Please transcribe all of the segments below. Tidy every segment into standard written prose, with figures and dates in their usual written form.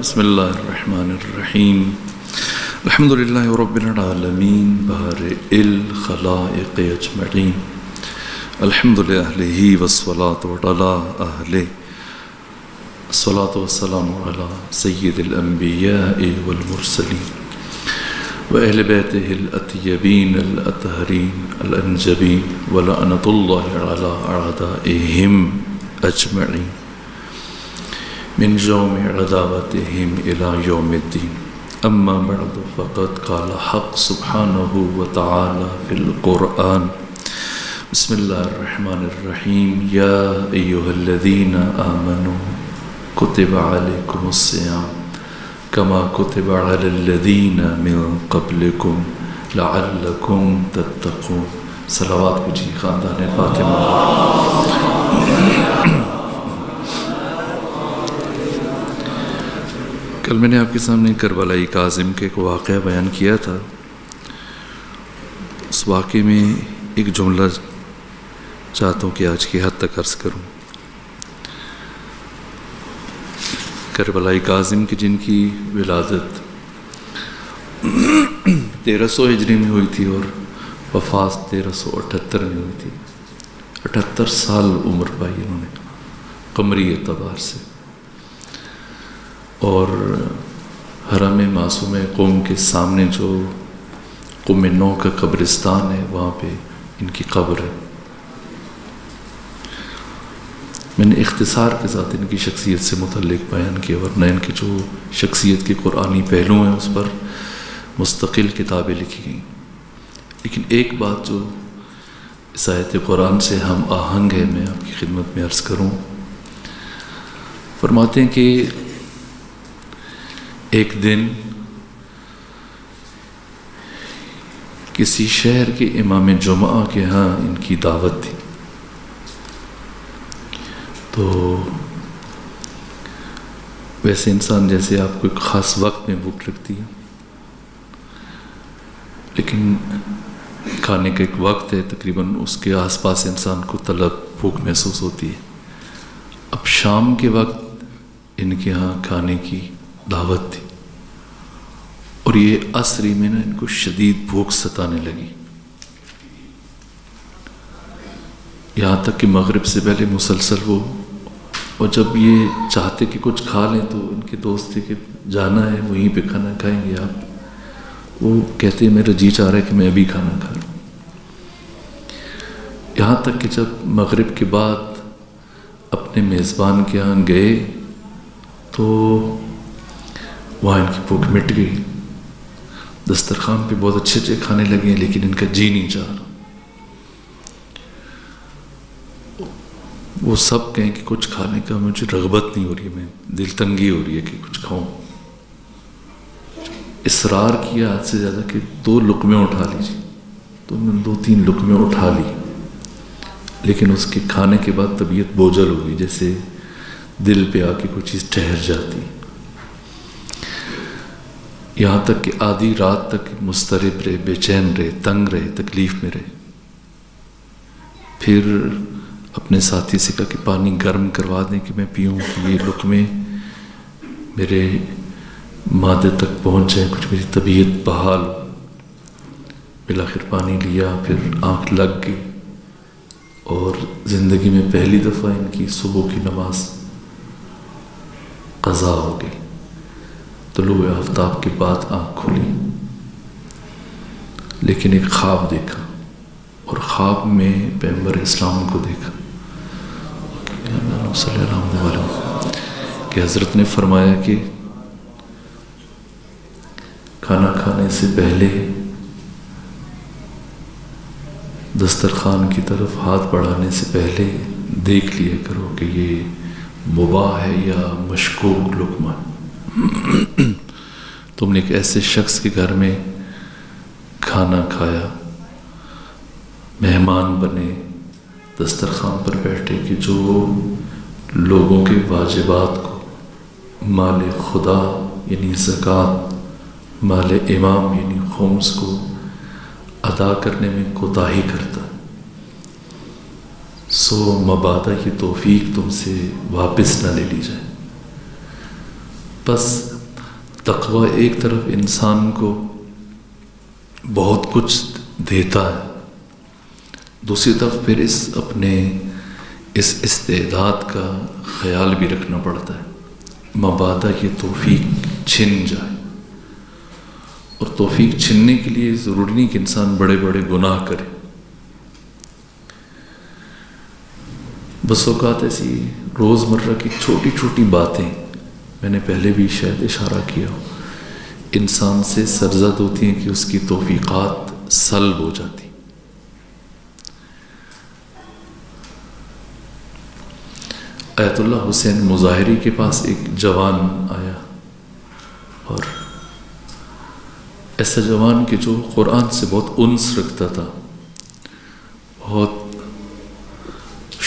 بسم اللہ الرحمن الرحیم الحمد للہ رب العالمین بارئ الخلائق اجمعین الحمد للہ والصلاة علی اہلہ الصلاة والسلام علی سید الانبیاء والمرسلین وأهل بيته الأطيبين الأطهرين الأنجبين ولعنة الله على أعدائهم أجمعين من يوم عداوتهم إلى يوم الدين. أما بعد فقد قال حق سبحانه وتعالى في القرآن بسم الله الرحمن الرحيم يا أيها الذين آمنوا كتب عليكم الصيام كما كتب على الذين من قبلكم لعلكم تتقون. صلوات بجی خاندان فاطمہ. کل میں نے آپ کے سامنے کربلائی کاظم کے ایک واقعہ بیان کیا تھا. اس واقعے میں ایک جملہ چاہتا ہوں کہ آج کی حد تک عرض کروں. کربلائی کاظم کی جن کی ولادت 1300 ہجری میں ہوئی تھی اور وفات 1378 میں ہوئی تھی. 78 سال عمر پائی انہوں نے قمری اعتبار سے، اور حرم معصوم قوم کے سامنے جو قم نو کا قبرستان ہے وہاں پہ ان کی قبر ہے. میں نے اختصار کے ساتھ ان کی شخصیت سے متعلق بیان کیا، ورنہ ان کی جو شخصیت کے قرآنی پہلو ہیں اس پر مستقل کتابیں لکھی گئیں. لیکن ایک بات جو اس آیت قرآن سے ہم آہنگ ہے میں آپ کی خدمت میں عرض کروں. فرماتے ہیں کہ ایک دن کسی شہر کے امام جمعہ کے ہاں ان کی دعوت تھی. تو ویسے انسان جیسے آپ کو ایک خاص وقت میں بھوک لگتی ہے، لیکن کھانے کا ایک وقت ہے تقریباً اس کے آس پاس انسان کو طلب بھوک محسوس ہوتی ہے. اب شام کے وقت ان کے ہاں کھانے کی دعوت تھی اور یہ عصری میں ان کو شدید بھوک ستانے لگی، یہاں تک کہ مغرب سے پہلے مسلسل وہ، اور جب یہ چاہتے کہ کچھ کھا لیں تو ان کے دوست تھے کہ جانا ہے وہیں پہ کھانا کھائیں گے آپ. وہ کہتے ہیں میرا جی چاہ رہا ہے کہ میں ابھی کھانا کھا لوں. یہاں تک کہ جب مغرب کے بعد اپنے میزبان کے یہاں گئے تو وہاں ان کی بھوک مٹ گئی. دسترخوان پہ بہت اچھے اچھے کھانے لگے ہیں لیکن ان کا جی نہیں چاہ رہا. وہ سب کہیں کہ کچھ کھانے کا مجھے رغبت نہیں ہو رہی ہے، میں دل تنگی ہو رہی ہے کہ کچھ کھاؤں. اصرار کیا حد سے زیادہ کہ 2 لقمے اٹھا لیجیے. تو انہوں نے 2-3 لقمے اٹھا لی، لیکن اس کے کھانے کے بعد طبیعت بوجھل ہو گئی، جیسے دل پہ آ کے کوئی چیز ٹھہر جاتی. یہاں تک کہ آدھی رات تک مضطرب رہے، بے چین رہے، تنگ رہے، تکلیف میں رہے. پھر اپنے ساتھی سے کہا کہ پانی گرم کروا دیں کہ میں پیوں، کہ یہ لقمے میرے معدے تک پہنچ جائیں، کچھ میری طبیعت بحال ہو. بالآخر پانی لیا، پھر آنکھ لگ گئی اور زندگی میں پہلی دفعہ ان کی صبح کی نماز قضا ہو گئی. طلوع آفتاب کے بعد آنکھ کھلی، لیکن ایک خواب دیکھا، اور خواب میں پیغمبر اسلام کو دیکھا صلی اللہ علیہ وسلم کہ حضرت نے فرمایا کہ کھانا کھانے سے پہلے دسترخوان کی طرف ہاتھ بڑھانے سے پہلے دیکھ لیا کرو کہ یہ مباح ہے یا مشکوک لقمہ. تم نے ایک ایسے شخص کے گھر میں کھانا کھایا، مہمان بنے، دسترخوان پر بیٹھے کہ جو لوگوں کے واجبات کو مال خدا یعنی زکوٰۃ، مال امام یعنی خمس کو ادا کرنے میں کوتاہی کرتا، سو، مبادہ کی توفیق تم سے واپس نہ لے لی جائے. بس تقوی ایک طرف انسان کو بہت کچھ دیتا ہے، دوسری طرف پھر اپنے اس استعداد کا خیال بھی رکھنا پڑتا ہے، مبادا یہ توفیق چھن جائے۔ اور توفیق چھننے کے لیے ضروری نہیں کہ انسان بڑے بڑے گناہ کرے، بس اوقات ایسی روزمرہ کی چھوٹی چھوٹی باتیں، میں نے پہلے بھی شاید اشارہ کیا ہو، انسان سے سرزد ہوتی ہیں کہ اس کی توفیقات سلب ہو جاتی۔ آیت اللہ حسین مظاہری کے پاس ایک جوان آیا، اور ایسا جوان کہ جو قرآن سے بہت انس رکھتا تھا، بہت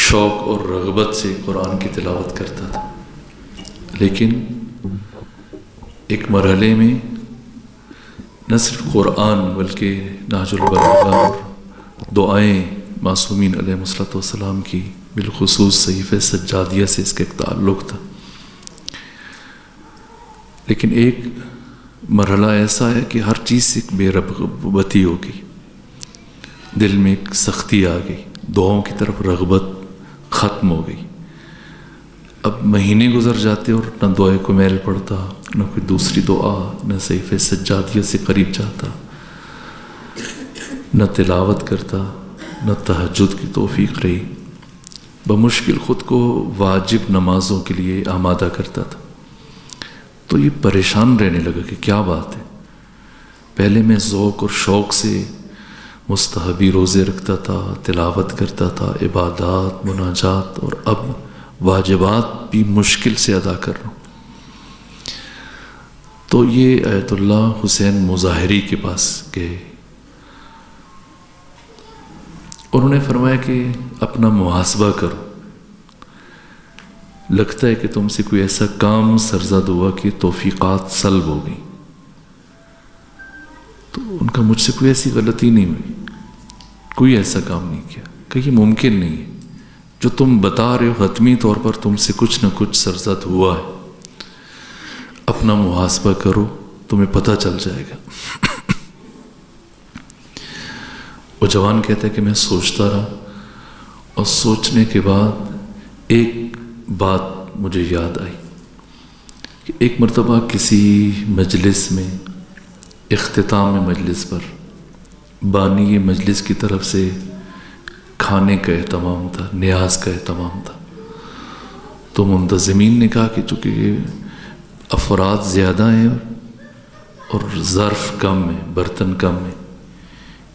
شوق اور رغبت سے قرآن کی تلاوت کرتا تھا، لیکن ایک مرحلے میں نہ صرف قرآن بلکہ نہج البلاغہ اور دعائیں معصومین علیہ الصلوۃ والسلام کی بالخصوص صحیفہ سجادیہ سے اس کا ایک تعلق تھا، لیکن ایک مرحلہ ایسا ہے کہ ہر چیز سے ایک بے رغبتی ہو گئی، دل میں ایک سختی آ گئی، دعاؤں کی طرف رغبت ختم ہو گئی۔ اب مہینے گزر جاتے اور نہ دعائے کو میل پڑتا، نہ کوئی دوسری دعا، نہ صحیفہ سجادیہ سے قریب جاتا، نہ تلاوت کرتا، نہ تہجد کی توفیق رہی، بمشکل خود کو واجب نمازوں کے لیے آمادہ کرتا تھا۔ تو یہ پریشان رہنے لگا کہ کیا بات ہے، پہلے میں ذوق اور شوق سے مستحبی روزے رکھتا تھا، تلاوت کرتا تھا، عبادات، مناجات، اور اب واجبات بھی مشکل سے ادا کر رہا ہوں۔ تو یہ آیت اللہ حسین مظاہری کے پاس گئے، انہوں نے فرمایا کہ اپنا محاسبہ کرو، لگتا ہے کہ تم سے کوئی ایسا کام سرزد ہوا کہ توفیقات سلب ہو گئی۔ تو ان کا مجھ سے کوئی ایسی غلطی نہیں ہوئی، کوئی ایسا کام نہیں کیا، کہ یہ ممکن نہیں ہے، جو تم بتا رہے ہو حتمی طور پر تم سے کچھ نہ کچھ سرزد ہوا ہے، اپنا محاسبہ کرو، تمہیں پتہ چل جائے گا۔ وہ جوان کہتا ہے کہ میں سوچتا رہا، اور سوچنے کے بعد ایک بات مجھے یاد آئی کہ ایک مرتبہ کسی مجلس میں، اختتام مجلس پر بانی مجلس کی طرف سے کھانے کا اہتمام تھا، نیاز کا اہتمام تھا، تو منتظمین نے کہا کہ چونکہ افراد زیادہ ہیں اور ظرف کم ہے، برتن کم ہے،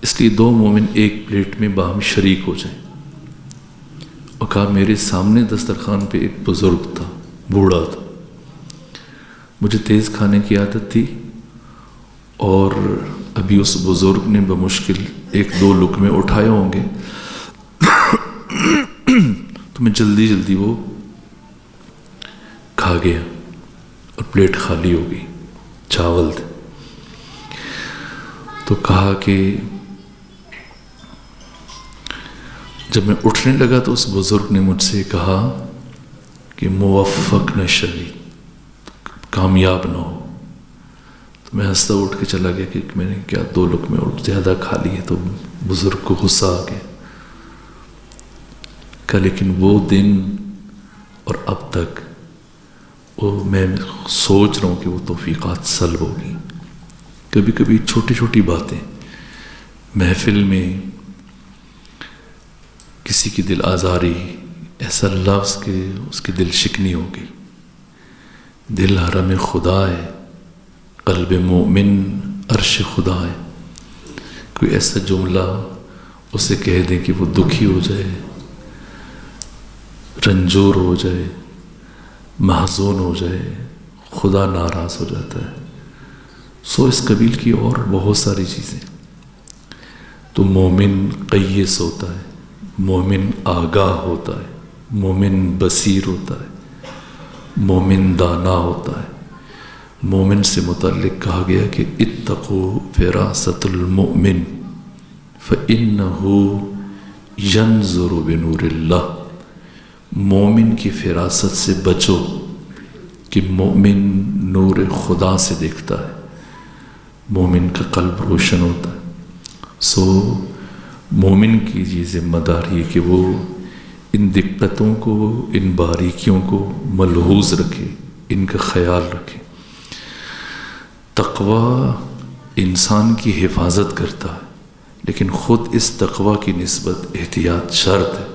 اس لیے دو مومن ایک پلیٹ میں باہم شریک ہو جائیں۔ اور کہا میرے سامنے دسترخوان پہ ایک بزرگ تھا، بوڑھا تھا، مجھے تیز کھانے کی عادت تھی، اور ابھی اس بزرگ نے بمشکل ایک دو لقمے اٹھائے ہوں گے، تو میں جلدی جلدی وہ کھا گیا اور پلیٹ خالی ہو گئی، چاول تھے۔ تو کہا کہ جب میں اٹھنے لگا تو اس بزرگ نے مجھ سے کہا کہ موفق نہ شوی، کامیاب نہ ہو۔ تو میں ہنستا اٹھ کے چلا گیا کہ میں نے کیا دو لقمے زیادہ کھا لیے، تو بزرگ کو غصہ آ گیا۔ کہ لیکن وہ دن اور اب تک میں سوچ رہا ہوں کہ وہ توفیقات سلب ہو گئی۔ کبھی کبھی چھوٹی چھوٹی باتیں، محفل میں کسی کی دل آزاری، ایسا لفظ کہ اس کی دل شکنی ہو گئی، دل حرم خدا ہے، قلب مومن عرش خدا ہے، کوئی ایسا جملہ اسے کہہ دیں کہ وہ دکھی ہو جائے، رنجور ہو جائے، محزون ہو جائے، خدا ناراض ہو جاتا ہے۔ سو اس قبیل کی اور بہت ساری چیزیں۔ تو مومن قیس ہوتا ہے، مومن آگاہ ہوتا ہے، مومن بصیر ہوتا ہے، مومن دانا ہوتا ہے۔ مومن سے متعلق کہا گیا کہ اتقوا فراست المؤمن فإنه ينظر بنور اللہ، مومن کی فراست سے بچو، کہ مومن نور خدا سے دیکھتا ہے، مومن کا قلب روشن ہوتا ہے۔ سو مومن کی یہ ذمہ داری ہے کہ وہ ان دقتوں کو، ان باریکیوں کو ملحوظ رکھے، ان کا خیال رکھے۔ تقوی انسان کی حفاظت کرتا ہے، لیکن خود اس تقوی کی نسبت احتیاط شرط ہے۔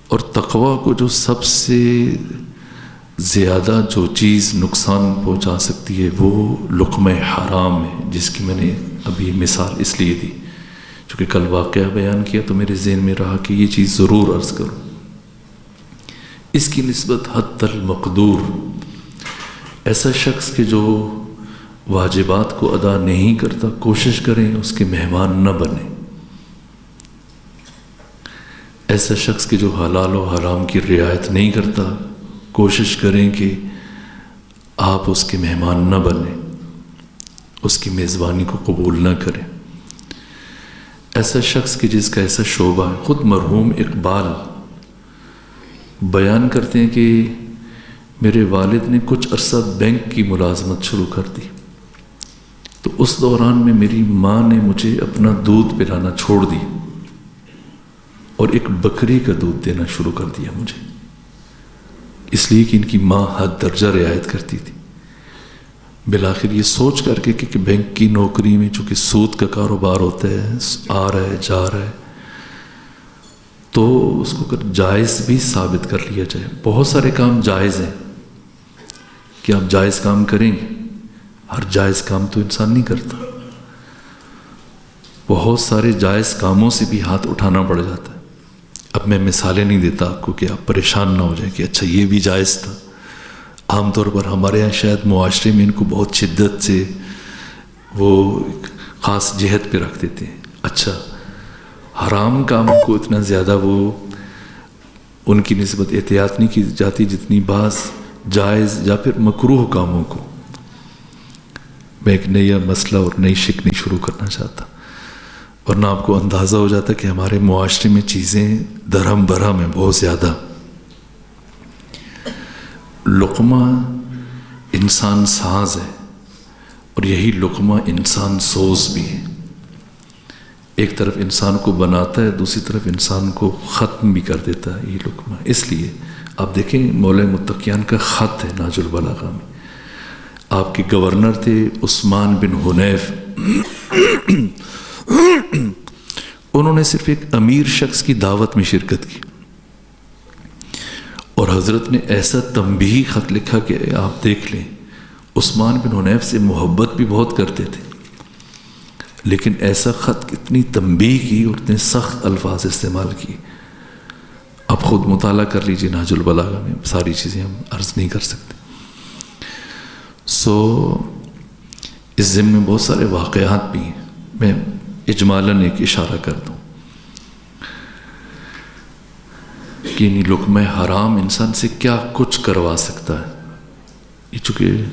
اور تقوی کو جو سب سے زیادہ جو چیز نقصان پہنچا سکتی ہے وہ لقمہ حرام ہے، جس کی میں نے ابھی مثال اس لیے دی چونکہ کل واقعہ بیان کیا تو میرے ذہن میں رہا کہ یہ چیز ضرور عرض کروں۔ اس کی نسبت حد المقدور، ایسا شخص کہ جو واجبات کو ادا نہیں کرتا، کوشش کریں اس کے مہمان نہ بنیں۔ ایسا شخص کہ جو حلال و حرام کی رعایت نہیں کرتا، کوشش کریں کہ آپ اس کے مہمان نہ بنیں، اس کی میزبانی کو قبول نہ کریں۔ ایسا شخص کہ جس کا ایسا شعبہ ہے، خود مرحوم اقبال بیان کرتے ہیں کہ میرے والد نے کچھ عرصہ بینک کی ملازمت شروع کر دی، تو اس دوران میں میری ماں نے مجھے اپنا دودھ پلانا چھوڑ دیا اور ایک بکری کا دودھ دینا شروع کر دیا مجھے، اس لیے کہ ان کی ماں حد درجہ رعایت کرتی تھی۔ بالآخر یہ سوچ کر کے کہ بینک کی نوکری میں چونکہ سود کا کاروبار ہوتا ہے، آ رہا ہے جا رہا ہے، تو اس کو اگر جائز بھی ثابت کر لیا جائے۔ بہت سارے کام جائز ہیں کہ آپ جائز کام کریں گے، ہر جائز کام تو انسان نہیں کرتا، بہت سارے جائز کاموں سے بھی ہاتھ اٹھانا پڑ جاتا ہے۔ اب میں مثالیں نہیں دیتا آپ کو کہ آپ پریشان نہ ہو جائیں کہ اچھا یہ بھی جائز تھا۔ عام طور پر ہمارے یہاں شاید معاشرے میں ان کو بہت شدت سے وہ خاص جہت پہ رکھ دیتے ہیں۔ اچھا حرام کام کو اتنا زیادہ وہ ان کی نسبت احتیاط نہیں کی جاتی جتنی بعض جائز یا پھر مکروہ کاموں کو۔ میں ایک نیا مسئلہ اور نئی شکنی شروع کرنا چاہتا، ورنہ آپ کو اندازہ ہو جاتا کہ ہمارے معاشرے میں چیزیں درہم برہم ہیں بہت زیادہ۔ لقمہ انسان ساز ہے اور یہی لقمہ انسان سوز بھی ہے۔ ایک طرف انسان کو بناتا ہے، دوسری طرف انسان کو ختم بھی کر دیتا ہے یہ لقمہ۔ اس لیے آپ دیکھیں مولا متقیان کا خط ہے ناج البلاغہ میں، آپ کے گورنر تھے عثمان بن حنیف، انہوں نے صرف ایک امیر شخص کی دعوت میں شرکت کی اور حضرت نے ایسا تنبیہی خط لکھا کہ آپ دیکھ لیں، عثمان بن حنیف سے محبت بھی بہت کرتے تھے، لیکن ایسا خط کتنی تنبیہ کی اور اتنے سخت الفاظ استعمال کیے۔ آپ خود مطالعہ کر لیجیے نہج البلاغہ میں، ساری چیزیں ہم عرض نہیں کر سکتے۔ اس ضمن میں بہت سارے واقعات بھی ہیں، میں اجمالاً ایک اشارہ کر دوں کہ یعنی لقمہ حرام انسان سے کیا کچھ کروا سکتا ہے۔ یہ چونکہ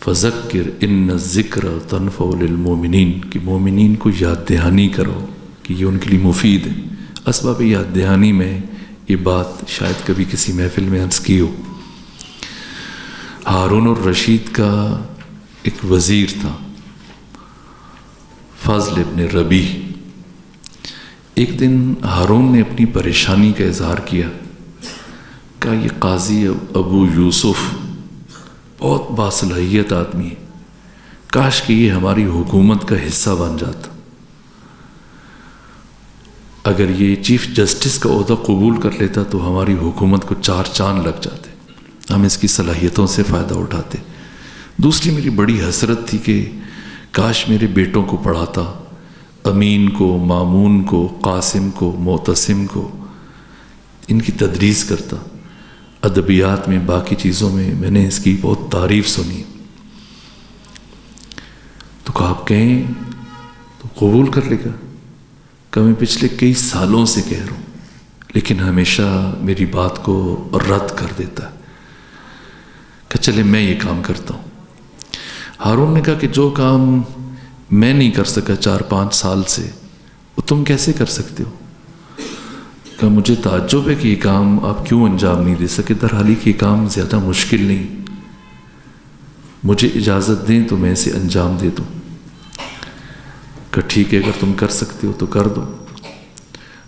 فذکر ان الذکر تنفع للمؤمنین، کہ مومنین کو یاد دہانی کرو کہ یہ ان کے لیے مفید ہے۔ اسباب یاد دہانی میں یہ بات شاید کبھی کسی محفل میں عرض کی ہو۔ ہارون الرشید کا ایک وزیر تھا فضل ابن ربیع۔ ایک دن ہارون نے اپنی پریشانی کا اظہار کیا، کہا یہ قاضی ابو یوسف بہت باصلاحیت آدمی ہے، کاش کہ یہ ہماری حکومت کا حصہ بن جاتا، اگر یہ چیف جسٹس کا عہدہ قبول کر لیتا تو ہماری حکومت کو 4 چاند لگ جاتے، ہم اس کی صلاحیتوں سے فائدہ اٹھاتے۔ دوسری میری بڑی حسرت تھی کہ کاش میرے بیٹوں کو پڑھاتا، امین کو، مامون کو، قاسم کو، معتصم کو، ان کی تدریس کرتا۔ ادبیات میں باقی چیزوں میں نے اس کی بہت تعریف سنی، تو کہا آپ کہیں تو قبول کر لے گا؟ کہ میں پچھلے کئی سالوں سے کہہ رہا ہوں لیکن ہمیشہ میری بات کو رد کر دیتا ہے، کہ چلے میں یہ کام کرتا ہوں۔ ہارون نے کہا کہ جو کام میں نہیں کر سکا 4-5 سال سے وہ تم کیسے کر سکتے ہو؟ کہ مجھے تعجب ہے کہ یہ کام آپ کیوں انجام نہیں دے سکے، در حالی کہ یہ کام زیادہ مشکل نہیں، مجھے اجازت دیں تو میں اسے انجام دے دوں۔ کہ ٹھیک ہے، اگر تم کر سکتے ہو تو کر دو۔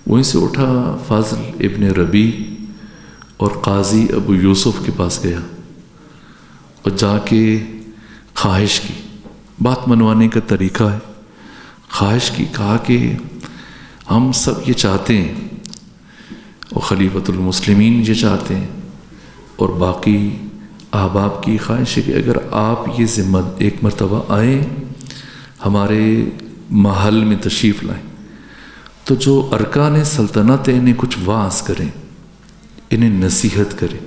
وہیں سے اٹھا فاضل ابن ربیع اور قاضی ابو یوسف کے پاس گیا اور جا کے خواہش کی، بات منوانے کا طریقہ ہے، خواہش کی، کہا کہ ہم سب یہ چاہتے ہیں اور خلیفۃ المسلمین یہ چاہتے ہیں اور باقی احباب کی خواہش ہے کہ اگر آپ یہ ذمہ ایک مرتبہ آئیں، ہمارے محل میں تشریف لائیں تو جو ارکان سلطنت ہیں انہیں کچھ واعظ کریں، انہیں نصیحت کریں،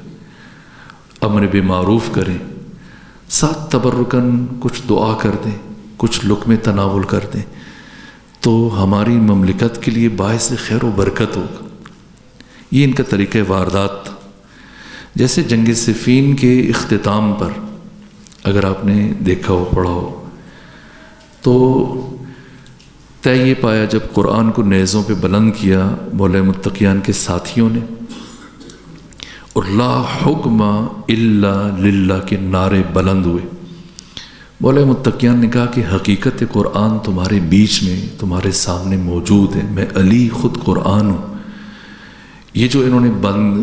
امر بالمعروف کریں، ساتھ تبرکاً کچھ دعا کر دیں، کچھ لقمے تناول کر دیں تو ہماری مملکت کے لیے باعث خیر و برکت ہوگا۔ یہ ان کا طریقہ واردات تھا۔ جیسے جنگ صفین کے اختتام پر اگر آپ نے دیکھا ہو، پڑھا ہو، تو طے یہ پایا جب قرآن کو نیزوں پہ بلند کیا مولا متقیان کے ساتھیوں نے اور لا حکم الا للہ کے نعرے بلند ہوئے، مولا متقیان نے کہا کہ حقیقت قرآن تمہارے بیچ میں، تمہارے سامنے موجود ہے، میں علی خود قرآن ہوں۔ یہ جو انہوں نے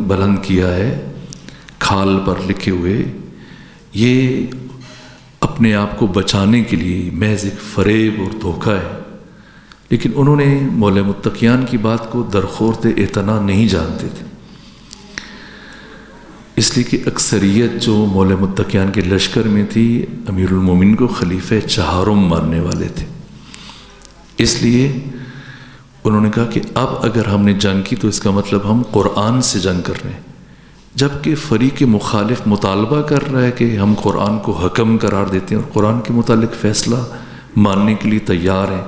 بلند کیا ہے کھال پر لکھے ہوئے، یہ اپنے آپ کو بچانے کے لیے محض ایک فریب اور دھوکہ ہے، لیکن انہوں نے مولا متقیان کی بات کو درخورد اعتنا نہیں جانتے تھے، اس لیے کہ اکثریت جو مولا متقیان کے لشکر میں تھی امیر المومنین کو خلیفہ چہارم ماننے والے تھے۔ اس لیے انہوں نے کہا کہ اب اگر ہم نے جنگ کی تو اس کا مطلب ہم قرآن سے جنگ کر رہے ہیں، جبکہ فریق مخالف مطالبہ کر رہا ہے کہ ہم قرآن کو حکم قرار دیتے ہیں اور قرآن کے متعلق فیصلہ ماننے کے لیے تیار ہیں۔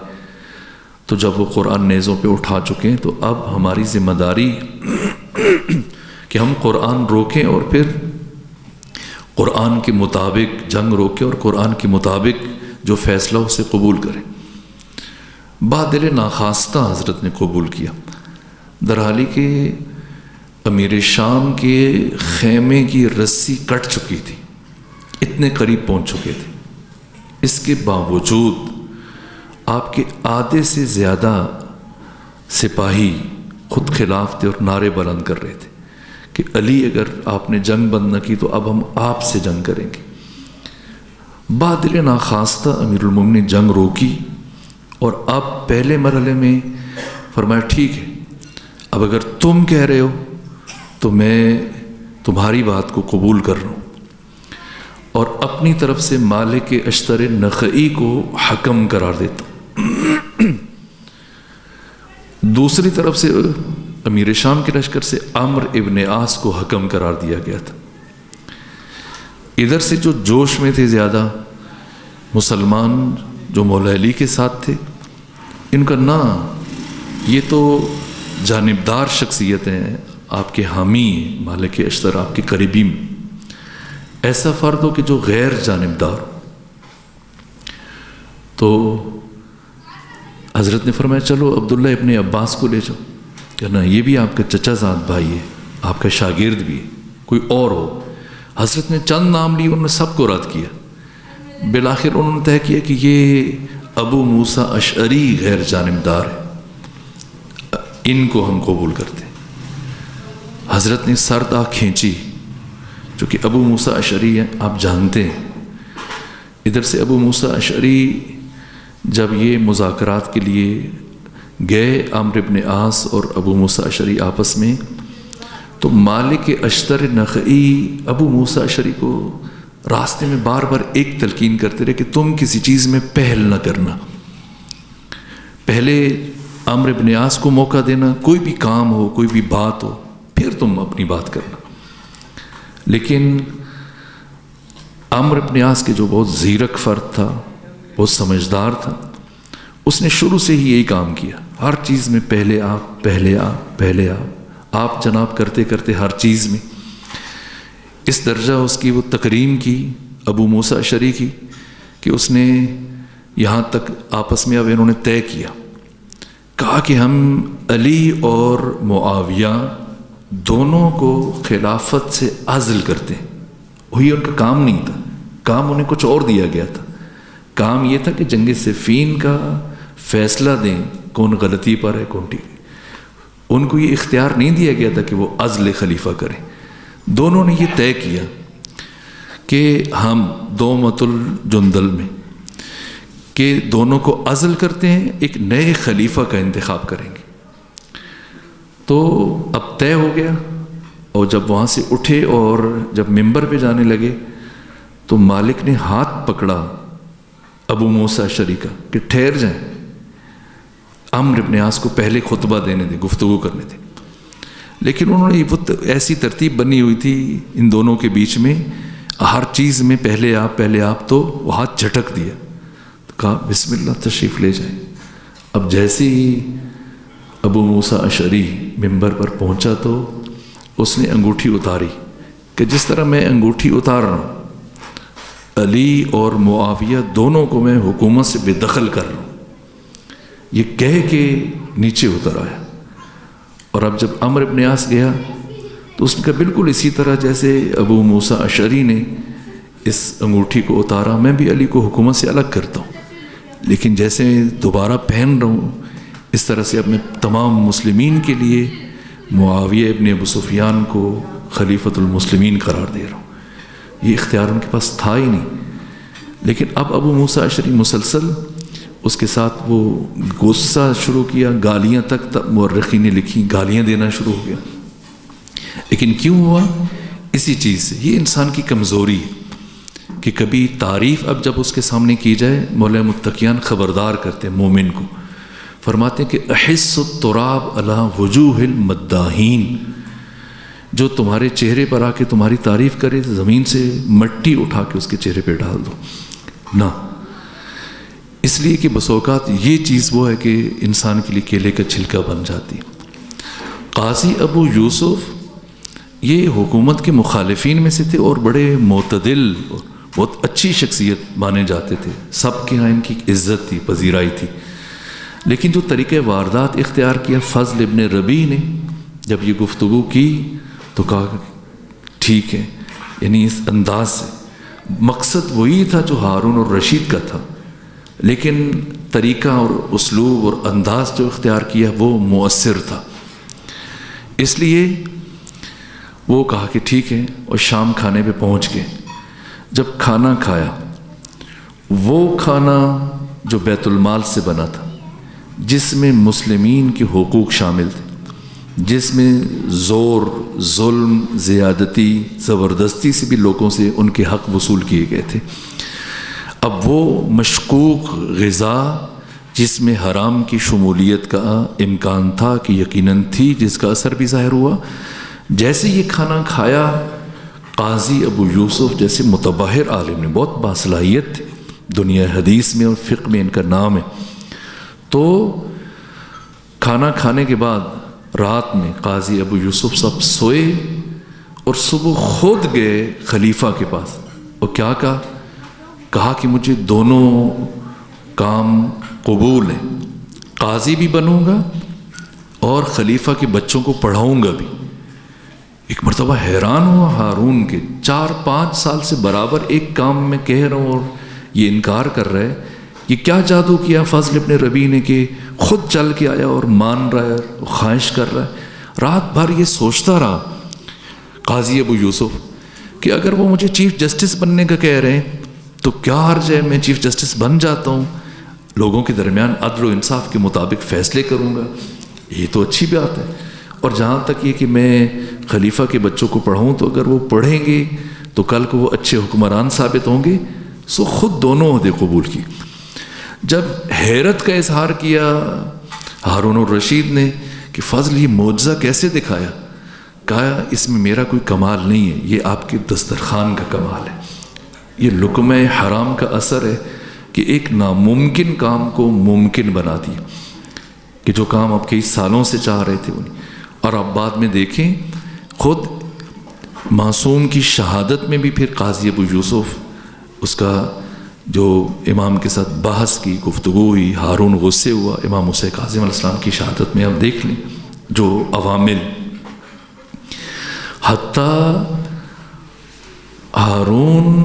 تو جب وہ قرآن نیزوں پہ اٹھا چکے ہیں تو اب ہماری ذمہ داری کہ ہم قرآن روکیں اور پھر قرآن کے مطابق جنگ روکیں اور قرآن کے مطابق جو فیصلہ اسے قبول کریں۔ بادل ناخواستہ حضرت نے قبول کیا، درحالی کہ امیر شام کے خیمے کی رسی کٹ چکی تھی، اتنے قریب پہنچ چکے تھے، اس کے باوجود آپ کے آدھے سے زیادہ سپاہی خود خلاف تھے اور نعرے بلند کر رہے تھے کہ علی اگر آپ نے جنگ بند نہ کی تو اب ہم آپ سے جنگ کریں گے۔ بادل ناخواستہ امیر المومنین نے جنگ روکی اور اب پہلے مرحلے میں فرمایا ٹھیک ہے، اب اگر تم کہہ رہے ہو تو میں تمہاری بات کو قبول کر رہا ہوں، اور اپنی طرف سے مالک اشتر نخعی کو حکم قرار دیتا ہوں۔ دوسری طرف سے امیر شام کے لشکر سے عمرو ابن عاص کو حکم قرار دیا گیا تھا۔ ادھر سے جو جوش میں تھے زیادہ مسلمان جو مولا علی کے ساتھ تھے، ان کا نا یہ تو جانبدار شخصیتیں ہیں، آپ کے حامی ہیں، مالک اشتر آپ کے قریبی میں، ایسا فرد ہو کہ جو غیر جانبدار ہو۔ تو حضرت نے فرمایا چلو عبداللہ ابن عباس کو لے جاؤ، کہنا یہ بھی آپ کا چچا زاد بھائی ہے، آپ کا شاگرد بھی ہے، کوئی اور ہو۔ حضرت نے چند نام لیے، انہوں نے سب کو رد کیا، بالآخر انہوں نے طے کیا کہ یہ ابو موسیٰ اشعری غیر جانبدار ہے، ان کو ہم قبول کرتے ہیں۔ حضرت نے سرد آنکھ کھینچی، چونکہ ابو موسیٰ اشعری ہیں آپ جانتے ہیں۔ ادھر سے ابو موسیٰ اشعری جب یہ مذاکرات کے لیے گئے عمرو ابن عاص اور ابو موسیٰ اشعری آپس میں، تو مالک اشتر نخعی ابو موسیٰ اشعری کو راستے میں بار بار ایک تلقین کرتے رہے کہ تم کسی چیز میں پہل نہ کرنا، پہلے عمرو ابن عاص کو موقع دینا، کوئی بھی کام ہو، کوئی بھی بات ہو، پھر تم اپنی بات کرنا۔ لیکن عمرو ابن عاص کے جو بہت زیرک فرد تھا، بہت سمجھدار تھا، اس نے شروع سے ہی یہی کام کیا، ہر چیز میں پہلے آپ، پہلے آپ، پہلے آپ جناب کرتے کرتے ہر چیز میں۔ اس درجہ اس کی وہ تکریم کی ابو موسیٰ اشعری کی کہ اس نے یہاں تک آپس میں اب انہوں نے طے کیا، کہا کہ ہم علی اور معاویہ دونوں کو خلافت سے عزل کرتے ہیں، وہی ان کا کام نہیں تھا، کام انہیں کچھ اور دیا گیا تھا. کام یہ تھا کہ جنگ صفین کا فیصلہ دیں کون غلطی پر ہے کون ٹھیک. ان کو یہ اختیار نہیں دیا گیا تھا کہ وہ عزل خلیفہ کریں. دونوں نے یہ طے کیا کہ ہم دومۃ الجندل میں کہ دونوں کو عزل کرتے ہیں, ایک نئے خلیفہ کا انتخاب کریں گے. تو اب طے ہو گیا. اور جب وہاں سے اٹھے اور جب ممبر پہ جانے لگے تو مالک نے ہاتھ پکڑا ابو موسیٰ اشعری کا کہ ٹھہر جائیں, عمرو ابن عاص کو پہلے خطبہ دینے دیں, گفتگو کرنے دیں. لیکن انہوں نے وہ ایسی ترتیب بنی ہوئی تھی ان دونوں کے بیچ میں, ہر چیز میں پہلے آپ, تو وہ ہاتھ جھٹک دیا, تو کہا بسم اللہ تشریف لے جائیں. اب جیسے ہی ابو موسیٰ اشعری ممبر پر پہنچا تو اس نے انگوٹھی اتاری کہ جس طرح میں انگوٹھی اتار رہا ہوں, علی اور معاویہ دونوں کو میں حکومت سے بے دخل کر رہا ہوں, یہ کہہ کے نیچے اتر آیا. اور اب جب عمرو ابن عاص گیا تو اس نے کہا بالکل اسی طرح جیسے ابو موسیٰ اشعری نے اس انگوٹھی کو اتارا, میں بھی علی کو حکومت سے الگ کرتا ہوں, لیکن جیسے دوبارہ پہن رہا ہوں اس طرح سے اب میں تمام مسلمین کے لیے معاویہ ابن ابو سفیان کو خلیفۃ المسلمین قرار دے رہا ہوں. یہ اختیار ان کے پاس تھا ہی نہیں. لیکن اب ابو موسیٰ اشعری مسلسل اس کے ساتھ وہ غصہ شروع کیا, گالیاں تک مورخین نے لکھی, گالیاں دینا شروع ہو گیا. لیکن کیوں ہوا؟ اسی چیز سے. یہ انسان کی کمزوری ہے کہ کبھی تعریف اب جب اس کے سامنے کی جائے, مولا متقیان خبردار کرتے ہیں مومن کو, فرماتے ہیں کہ احس التراب علی وجوہ المداحین, جو تمہارے چہرے پر آ کے تمہاری تعریف کرے زمین سے مٹی اٹھا کے اس کے چہرے پہ ڈال دو نہ. اس لیے کہ بس اوقات یہ چیز وہ ہے کہ انسان کے لیے کیلے کا چھلکا بن جاتی. قاضی ابو یوسف یہ حکومت کے مخالفین میں سے تھے اور بڑے معتدل اور بہت اچھی شخصیت مانے جاتے تھے, سب کے ہاں ان کی عزت تھی, پذیرائی تھی. لیکن جو طریقہ واردات اختیار کیا فضل ابن ربیع نے, جب یہ گفتگو کی تو کہا ٹھیک ہے, یعنی اس انداز سے مقصد وہی تھا جو ہارون اور رشید کا تھا, لیکن طریقہ اور اسلوب اور انداز جو اختیار کیا وہ مؤثر تھا. اس لیے وہ کہا کہ ٹھیک ہے, اور شام کھانے پہ پہنچ گئے. جب کھانا کھایا, وہ کھانا جو بیت المال سے بنا تھا, جس میں مسلمین کے حقوق شامل تھے, جس میں زور, ظلم, زیادتی, زبردستی سے بھی لوگوں سے ان کے حق وصول کیے گئے تھے, اب وہ مشکوک غذا جس میں حرام کی شمولیت کا امکان تھا کہ یقیناً تھی, جس کا اثر بھی ظاہر ہوا. جیسے یہ کھانا کھایا, قاضی ابو یوسف جیسے متبحر عالم نے, بہت باصلاحیت تھے, دنیا حدیث میں اور فقہ میں ان کا نام ہے, تو کھانا کھانے کے بعد رات میں قاضی ابو یوسف صاحب سوئے اور صبح خود گئے خلیفہ کے پاس. اور کیا کہا کہ مجھے دونوں کام قبول ہیں, قاضی بھی بنوں گا اور خلیفہ کے بچوں کو پڑھاؤں گا بھی. ایک مرتبہ حیران ہوا ہارون کے, 4-5 سال سے برابر ایک کام میں کہہ رہا ہوں اور یہ انکار کر رہا ہے, یہ کیا جادو کیا فضل ابن ربیع نے کہ خود چل کے آیا اور مان رہا ہے, خواہش کر رہا ہے. رات بھر یہ سوچتا رہا قاضی ابو یوسف کہ اگر وہ مجھے چیف جسٹس بننے کا کہہ رہے ہیں تو کیا حرج ہے, میں چیف جسٹس بن جاتا ہوں, لوگوں کے درمیان عدل و انصاف کے مطابق فیصلے کروں گا, یہ تو اچھی بات ہے. اور جہاں تک یہ کہ میں خلیفہ کے بچوں کو پڑھاؤں تو اگر وہ پڑھیں گے تو کل کو وہ اچھے حکمران ثابت ہوں گے, سو خود دونوں عہدے قبول کی. جب حیرت کا اظہار کیا ہارون الرشید نے کہ فضل یہ معجزہ کیسے دکھایا, کہا اس میں میرا کوئی کمال نہیں ہے, یہ آپ کے دسترخوان کا کمال ہے. یہ لقمہ حرام کا اثر ہے کہ ایک ناممکن کام کو ممکن بنا دیا, کہ جو کام آپ کئی سالوں سے چاہ رہے تھے انہیں. اور آپ بعد میں دیکھیں خود معصوم کی شہادت میں بھی پھر قاضی ابو یوسف اس کا جو امام کے ساتھ بحث کی, گفتگو ہوئی, ہارون غصے ہوا, امام حسین کاظم علیہ السلام کی شہادت میں آپ دیکھ لیں جو عوامل. حتیٰ ہارون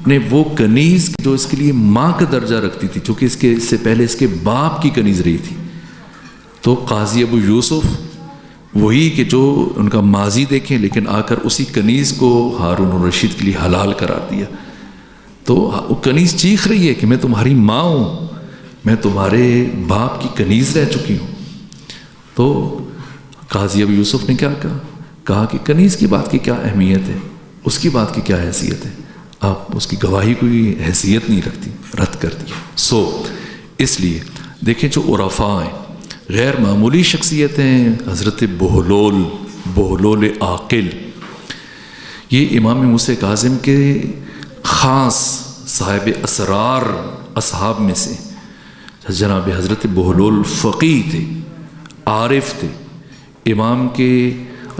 نے وہ کنیز جو اس کے لیے ماں کا درجہ رکھتی تھی، چونکہ اس سے پہلے اس کے باپ کی کنیز رہی تھی، تو قاضی ابو یوسف وہی کہ جو ان کا ماضی دیکھیں، لیکن آ کر اسی کنیز کو ہارون الرشید کے لیے حلال قرار دیا. تو وہ کنیز چیخ رہی ہے کہ میں تمہاری ماں ہوں، میں تمہارے باپ کی کنیز رہ چکی ہوں. تو قاضی ابو یوسف نے کیا کہا کہ کنیز کی بات کی کیا اہمیت ہے، اس کی بات کی کیا حیثیت ہے، آپ اس کی گواہی کوئی حیثیت نہیں رکھتی، رد کر دیا. اس لیے دیکھیں جو عرفاء ہیں، غیر معمولی شخصیتیں، حضرت بہلول عاقل، یہ امام موسیٰ کاظم کے خاص صاحب اسرار اصحاب میں سے جناب حضرت بہلول فقیہ تھے، عارف تھے، امام کے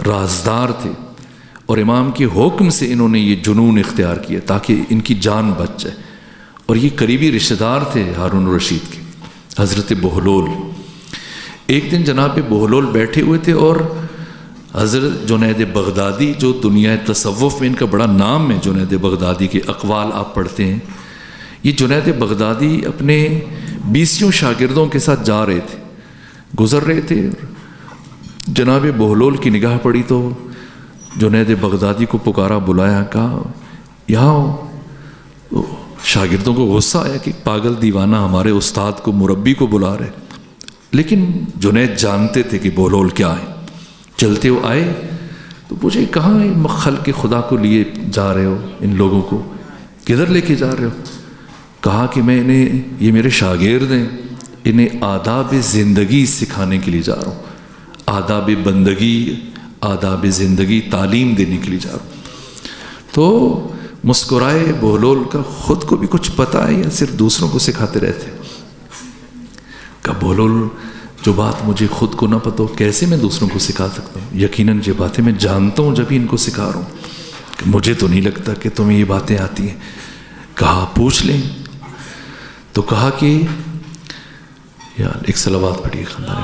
رازدار تھے، اور امام کے حکم سے انہوں نے یہ جنون اختیار کیا تاکہ ان کی جان بچ جائے. اور یہ قریبی رشتہ دار تھے ہارون الرشید کے، حضرت بہلول. ایک دن جناب بہلول بیٹھے ہوئے تھے اور حضرت جنید بغدادی، جو دنیا تصوف میں ان کا بڑا نام ہے، جنید بغدادی کے اقوال آپ پڑھتے ہیں، یہ جنید بغدادی اپنے 20 شاگردوں کے ساتھ جا رہے تھے، گزر رہے تھے. جناب بہلول کی نگاہ پڑی تو جنید بغدادی کو پکارا، بلایا، کہا یہاں ہو. شاگردوں کو غصہ آیا کہ پاگل دیوانہ ہمارے استاد کو، مربی کو بلا رہے. لیکن جنید جانتے تھے کہ بہلول کیا ہے. چلتے ہو آئے تو پوچھے کہاں خلق خدا کو لیے جا رہے ہو، ان لوگوں کو کدھر لے کے جا رہے ہو؟ کہا کہ میں انہیں، یہ میرے شاگرد ہیں، انہیں آداب زندگی سکھانے کے لیے جا رہا ہوں، آداب بندگی، آداب زندگی تعلیم دینے کے لیے جا رہا ہوں. تو مسکرائے بہلول کا خود کو بھی کچھ پتہ ہے یا صرف دوسروں کو سکھاتے رہتے؟ کہ بہلول جو بات مجھے خود کو نہ پتہ ہو کیسے میں دوسروں کو سکھا سکتا ہوں؟ یقیناً یہ باتیں میں جانتا ہوں جب ہی ان کو سکھا رہا ہوں، کہ مجھے تو نہیں لگتا کہ تمہیں یہ باتیں آتی ہیں. کہا پوچھ لیں. تو کہا کہ یار ایک صلوات پڑھیے خاندان.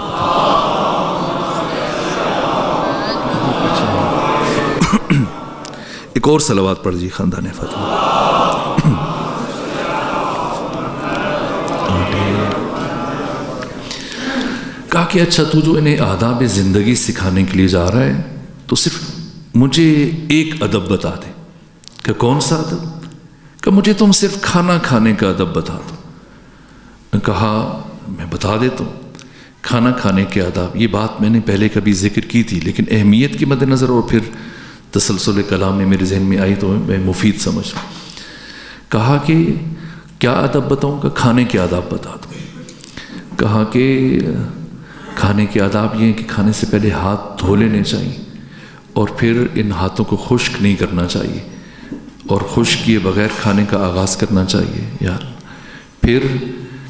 ایک اور صلوات پڑھ جی خاندان فاطمہ. کہا کہ اچھا تو جو انہیں آداب زندگی سکھانے کے لیے جا رہا ہے تو صرف مجھے ایک ادب بتا دے. کہ کون سا ادب؟ کہ مجھے تم صرف کھانا کھانے کا ادب بتا دو. کہا میں بتا دیتا ہوں کھانا کھانے کے آداب. یہ بات میں نے پہلے کبھی ذکر کی تھی لیکن اہمیت کے مد نظر اور پھر تسلسل کلام میں میرے ذہن میں آئی تو میں مفید سمجھ. کہا کہ کیا ادب بتاؤں؟ کہ کھانے کے آداب بتا دو. کہا کہ کھانے کے آداب یہ ہیں کہ کھانے سے پہلے ہاتھ دھو لینے چاہیے اور پھر ان ہاتھوں کو خشک نہیں کرنا چاہیے اور خشک کیے بغیر کھانے کا آغاز کرنا چاہیے یار. پھر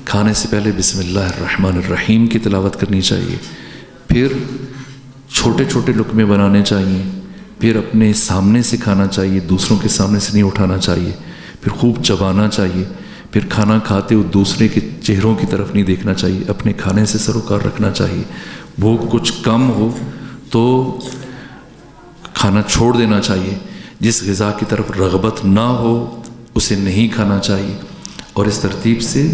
کھانے سے پہلے بسم اللہ الرحمن الرحیم کی تلاوت کرنی چاہیے. پھر چھوٹے چھوٹے لقمے بنانے چاہیے. پھر اپنے سامنے سے کھانا چاہیے، دوسروں کے سامنے سے نہیں اٹھانا چاہیے. پھر خوب چبانا چاہیے. پھر کھانا کھاتے ہوئے دوسرے کے چہروں کی طرف نہیں دیکھنا چاہیے، اپنے کھانے سے سروکار رکھنا چاہیے. بھوک کچھ کم ہو تو کھانا چھوڑ دینا چاہیے. جس غذا کی طرف رغبت نہ ہو اسے نہیں کھانا چاہیے. اور اس ترتیب سے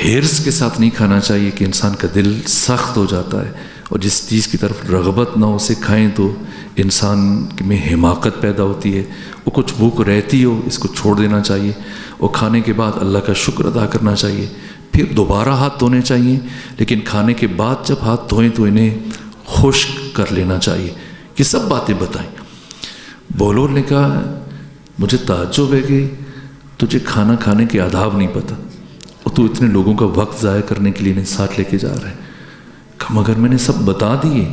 ہرس کے ساتھ نہیں کھانا چاہیے کہ انسان کا دل سخت ہو جاتا ہے، اور جس چیز کی طرف رغبت نہ ہو اسے کھائیں تو انسان میں حماقت پیدا ہوتی ہے. وہ کچھ بھوک رہتی ہو اس کو چھوڑ دینا چاہیے. اور کھانے کے بعد اللہ کا شکر ادا کرنا چاہیے. پھر دوبارہ ہاتھ دھونے چاہیے، لیکن کھانے کے بعد جب ہاتھ دھوئیں تو انہیں خشک کر لینا چاہیے. یہ سب باتیں بتائیں. بہلول نے کہا مجھے تعجب ہے کہ تجھے کھانا کھانے کے آداب نہیں پتہ اور تو اتنے لوگوں کا وقت ضائع کرنے کے لیے انہیں ساتھ لے کے جا رہا ہے. کہا مگر میں نے سب بتا دیے،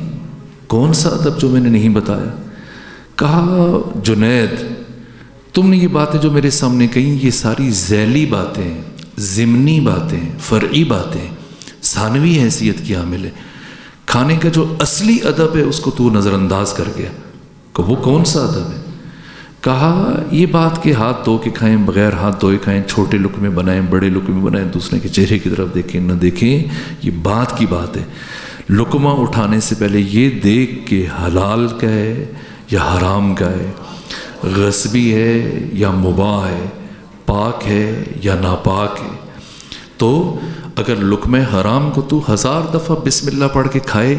کون سا ادب جو میں نے نہیں بتایا؟ کہا جنید تم نے یہ باتیں جو میرے سامنے کہیں یہ ساری ذیلی باتیں ہیں، ضمنی باتیں ہیں، فرعی باتیں ہیں، ثانوی حیثیت کی حامل ہے. کھانے کا جو اصلی ادب ہے اس کو تو نظر انداز کر گیا. کہ وہ کون سا ادب ہے؟ کہا یہ بات کہ ہاتھ دھو کے کھائیں، بغیر ہاتھ دھوئے کھائیں، چھوٹے لقمے بنائیں، بڑے لقمے بنائیں، دوسرے کے چہرے کی طرف دیکھیں نہ دیکھیں، یہ بات کی بات ہے. لقمہ اٹھانے سے پہلے یہ دیکھ کہ حلال کا ہے یا حرام کا ہے، غصبی ہے یا مباح ہے، پاک ہے یا ناپاک ہے۔ تو اگر لقمہ حرام کو تو 1000 دفعہ بسم اللہ پڑھ کے کھائے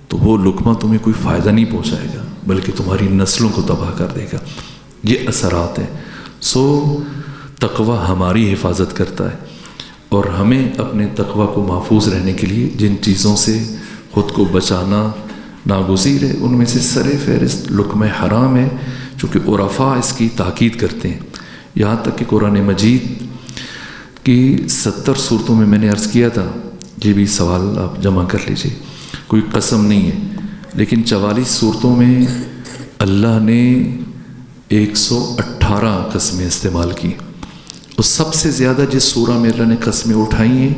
تو وہ لقمہ تمہیں کوئی فائدہ نہیں پہنچائے گا، بلکہ تمہاری نسلوں کو تباہ کر دے گا۔ یہ اثرات ہیں۔ سو تقوی ہماری حفاظت کرتا ہے، اور ہمیں اپنے تقوی کو محفوظ رہنے کے لیے جن چیزوں سے خود کو بچانا ناگزیر ہے، ان میں سے سر فہرست لقمہ حرام ہے، چونکہ عرفاء اس کی تاکید کرتے ہیں۔ یہاں تک کہ قرآن مجید کی 70 صورتوں میں نے عرض کیا تھا، یہ بھی سوال آپ جمع کر لیجئے، کوئی قسم نہیں ہے، لیکن 44 صورتوں میں اللہ نے 118 قسمیں استعمال کی، اور سب سے زیادہ جس سورہ میں اللہ نے قسمیں اٹھائی ہیں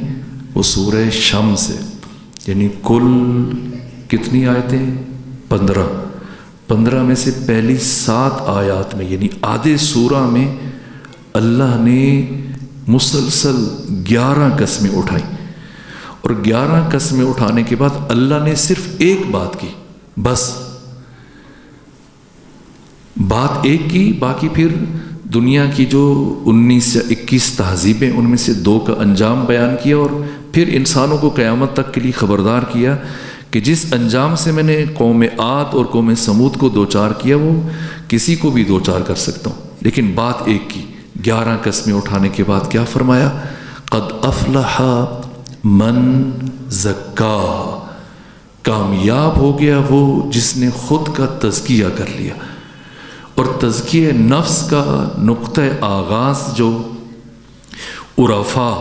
وہ سورہ شمس ہے، یعنی کل کتنی آیتیں؟ 15 میں سے پہلی 7 آیات میں، یعنی آدھے سورہ میں اللہ نے مسلسل 11 قسمیں اٹھائیں، اور 11 قسمیں اٹھانے کے بعد اللہ نے صرف ایک بات کی، بس بات ایک کی، باقی پھر دنیا کی جو 19 یا 21 تہذیبیں ان میں سے 2 کا انجام بیان کیا، اور پھر انسانوں کو قیامت تک کے لیے خبردار کیا کہ جس انجام سے میں نے قوم عاد اور قوم سمود کو دوچار کیا وہ کسی کو بھی دوچار کر سکتا ہوں، لیکن بات ایک کی۔ 11 قسمیں اٹھانے کے بعد کیا فرمایا؟ قد افلح من زکاہا، کامیاب ہو گیا وہ جس نے خود کا تزکیہ کر لیا۔ اور تزکیہ نفس کا نقطہ آغاز جو عرفاء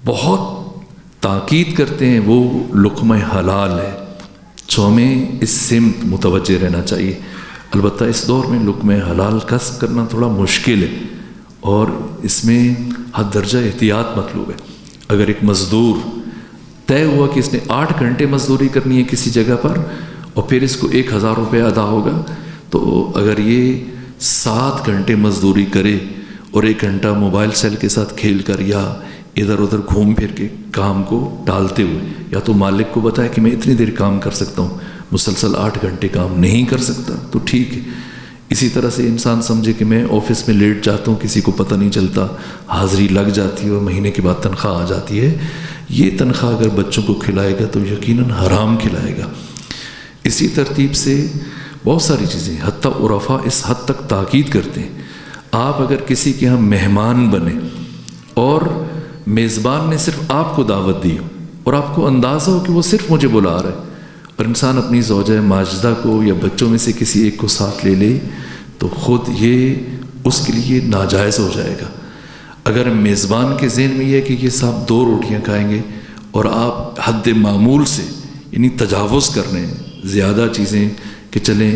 بہت تاکید کرتے ہیں وہ لقمہ حلال ہے، تو ہمیں اس سمت متوجہ رہنا چاہیے۔ البتہ اس دور میں لقمہ حلال کسب کرنا تھوڑا مشکل ہے، اور اس میں حد درجہ احتیاط مطلوب ہے۔ اگر ایک مزدور طے ہوا کہ اس نے 8 گھنٹے مزدوری کرنی ہے کسی جگہ پر، اور پھر اس کو 1000 روپے ادا ہوگا، تو اگر یہ 7 گھنٹے مزدوری کرے اور 1 گھنٹہ موبائل سیل کے ساتھ کھیل کر یا ادھر ادھر گھوم پھر کے کام کو ٹالتے ہوئے، یا تو مالک کو بتائے کہ میں اتنی دیر کام کر سکتا ہوں، مسلسل 8 گھنٹے کام نہیں کر سکتا، تو ٹھیک ہے۔ اسی طرح سے انسان سمجھے کہ میں آفس میں لیٹ جاتا ہوں، کسی کو پتہ نہیں چلتا، حاضری لگ جاتی ہے اور مہینے کے بعد تنخواہ آ جاتی ہے، یہ تنخواہ اگر بچوں کو کھلائے گا تو یقیناً حرام کھلائے گا۔ اسی ترتیب سے بہت ساری چیزیں، حتیٰ عرفاء اس حد تک تاکید کرتے ہیں، آپ اگر کسی کے ہاں مہمان بنے اور میزبان نے صرف آپ کو دعوت دی ہو اور آپ کو اندازہ ہو کہ وہ صرف مجھے بلا رہا ہے، اور انسان اپنی زوجہ ماجدہ کو یا بچوں میں سے کسی ایک کو ساتھ لے لے، تو خود یہ اس کے لیے ناجائز ہو جائے گا۔ اگر میزبان کے ذہن میں یہ ہے کہ یہ صاحب 2 روٹیاں کھائیں گے اور آپ حد معمول سے یعنی تجاوز کر رہے ہیں، زیادہ چیزیں کہ چلیں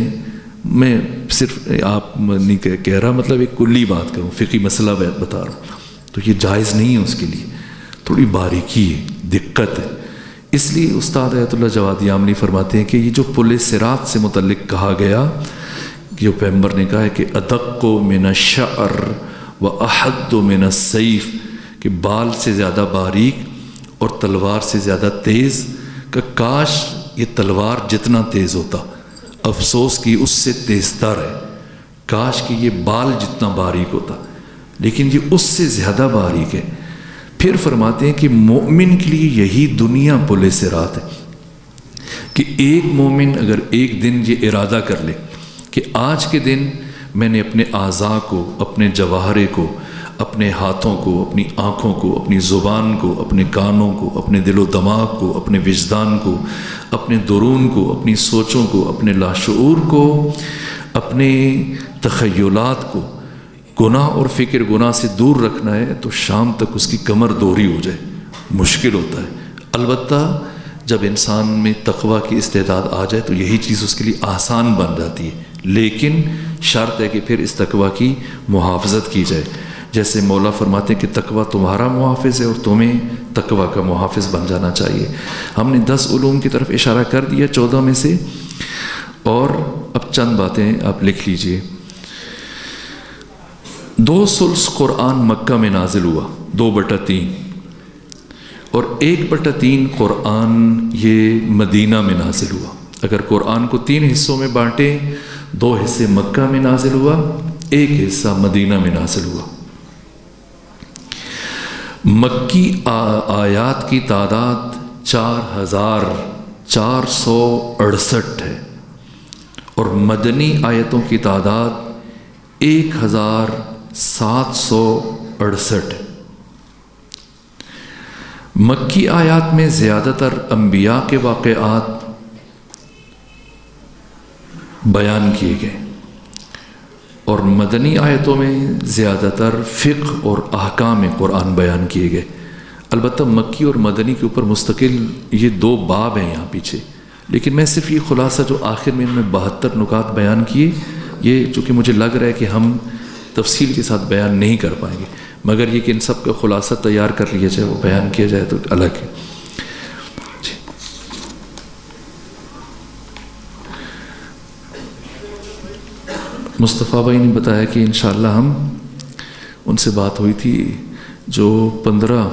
میں صرف آپ نہیں کہہ رہا، مطلب ایک کلی بات کروں، فقہی مسئلہ بتا رہا ہوں، تو یہ جائز نہیں ہے، اس کے لیے تھوڑی باریکی ہے، دقت ہے۔ اس لیے استاد آیت اللہ جواد یامنی فرماتے ہیں کہ یہ جو پل صراط سے متعلق کہا گیا، جو پیغمبر نے کہا ہے کہ ادق من الشعر و احد من السیف، کہ بال سے زیادہ باریک اور تلوار سے زیادہ تیز، کہ کاش یہ تلوار جتنا تیز ہوتا، افسوس کی اس سے تیز تر ہے، کاش کہ یہ بال جتنا باریک ہوتا، لیکن یہ اس سے زیادہ باریک ہے۔ پھر فرماتے ہیں کہ مومن کے لیے یہی دنیا پل صراط ہے، کہ ایک مومن اگر ایک دن یہ ارادہ کر لے کہ آج کے دن میں نے اپنے اعضاء کو، اپنے جواہرے کو، اپنے ہاتھوں کو، اپنی آنکھوں کو، اپنی زبان کو، اپنے کانوں کو، اپنے دل و دماغ کو، اپنے وجدان کو، اپنے درون کو، اپنی سوچوں کو، اپنے لاشعور کو، اپنے تخیلات کو گناہ اور فکر گناہ سے دور رکھنا ہے، تو شام تک اس کی کمر دوہری ہو جائے، مشکل ہوتا ہے۔ البتہ جب انسان میں تقوی کی استعداد آ جائے تو یہی چیز اس کے لیے آسان بن جاتی ہے، لیکن شرط ہے کہ پھر اس تقوی کی محافظت کی جائے۔ جیسے مولا فرماتے ہیں کہ تقوی تمہارا محافظ ہے اور تمہیں تقوی کا محافظ بن جانا چاہیے۔ ہم نے 10 علوم کی طرف اشارہ کر دیا 14 میں سے، اور اب چند باتیں آپ لکھ لیجئے۔ 2 ثلث قرآن مکہ میں نازل ہوا، 2/3، اور 1/3 قرآن یہ مدینہ میں نازل ہوا۔ اگر قرآن کو 3 حصوں میں بانٹیں، 2 حصے مکہ میں نازل ہوا ایک حصہ مدینہ میں نازل ہوا۔ مکی آیات کی تعداد 4468 ہے اور مدنی آیتوں کی تعداد 1768 ہے۔ مکی آیات میں زیادہ تر انبیاء کے واقعات بیان کیے گئے اور مدنی آیتوں میں زیادہ تر فقہ اور احکام قرآن بیان کیے گئے۔ البتہ مکی اور مدنی کے اوپر مستقل یہ 2 باب ہیں یہاں پیچھے، لیکن میں صرف یہ خلاصہ جو آخر میں ان میں 72 نکات بیان کیے، یہ چونکہ مجھے لگ رہا ہے کہ ہم تفصیل کے ساتھ بیان نہیں کر پائیں گے، مگر یہ کہ ان سب کا خلاصہ تیار کر لیا جائے، وہ بیان کیا جائے تو الگ ہے۔ مصطفیٰ بھائی نے بتایا کہ انشاءاللہ ہم ان سے بات ہوئی تھی جو 15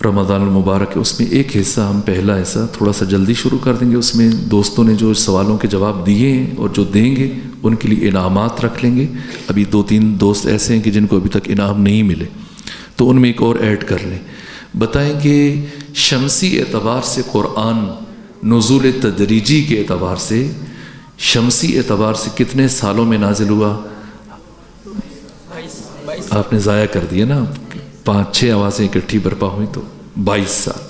رمضان المبارک ہے، اس میں ایک حصہ ہم پہلا حصہ تھوڑا سا جلدی شروع کر دیں گے، اس میں دوستوں نے جو سوالوں کے جواب دیے ہیں اور جو دیں گے ان کے لیے انعامات رکھ لیں گے۔ ابھی 2-3 دوست ایسے ہیں کہ جن کو ابھی تک انعام نہیں ملے، تو ان میں ایک اور ایڈ کر لیں۔ بتائیں کہ شمسی اعتبار سے قرآن نزول تدریجی کے اعتبار سے، شمسی اعتبار سے کتنے سالوں میں نازل ہوا؟ آپ نے ضائع کر دیا نا، 5-6 آوازیں اکٹھی برپا ہوئی تو 22 سال۔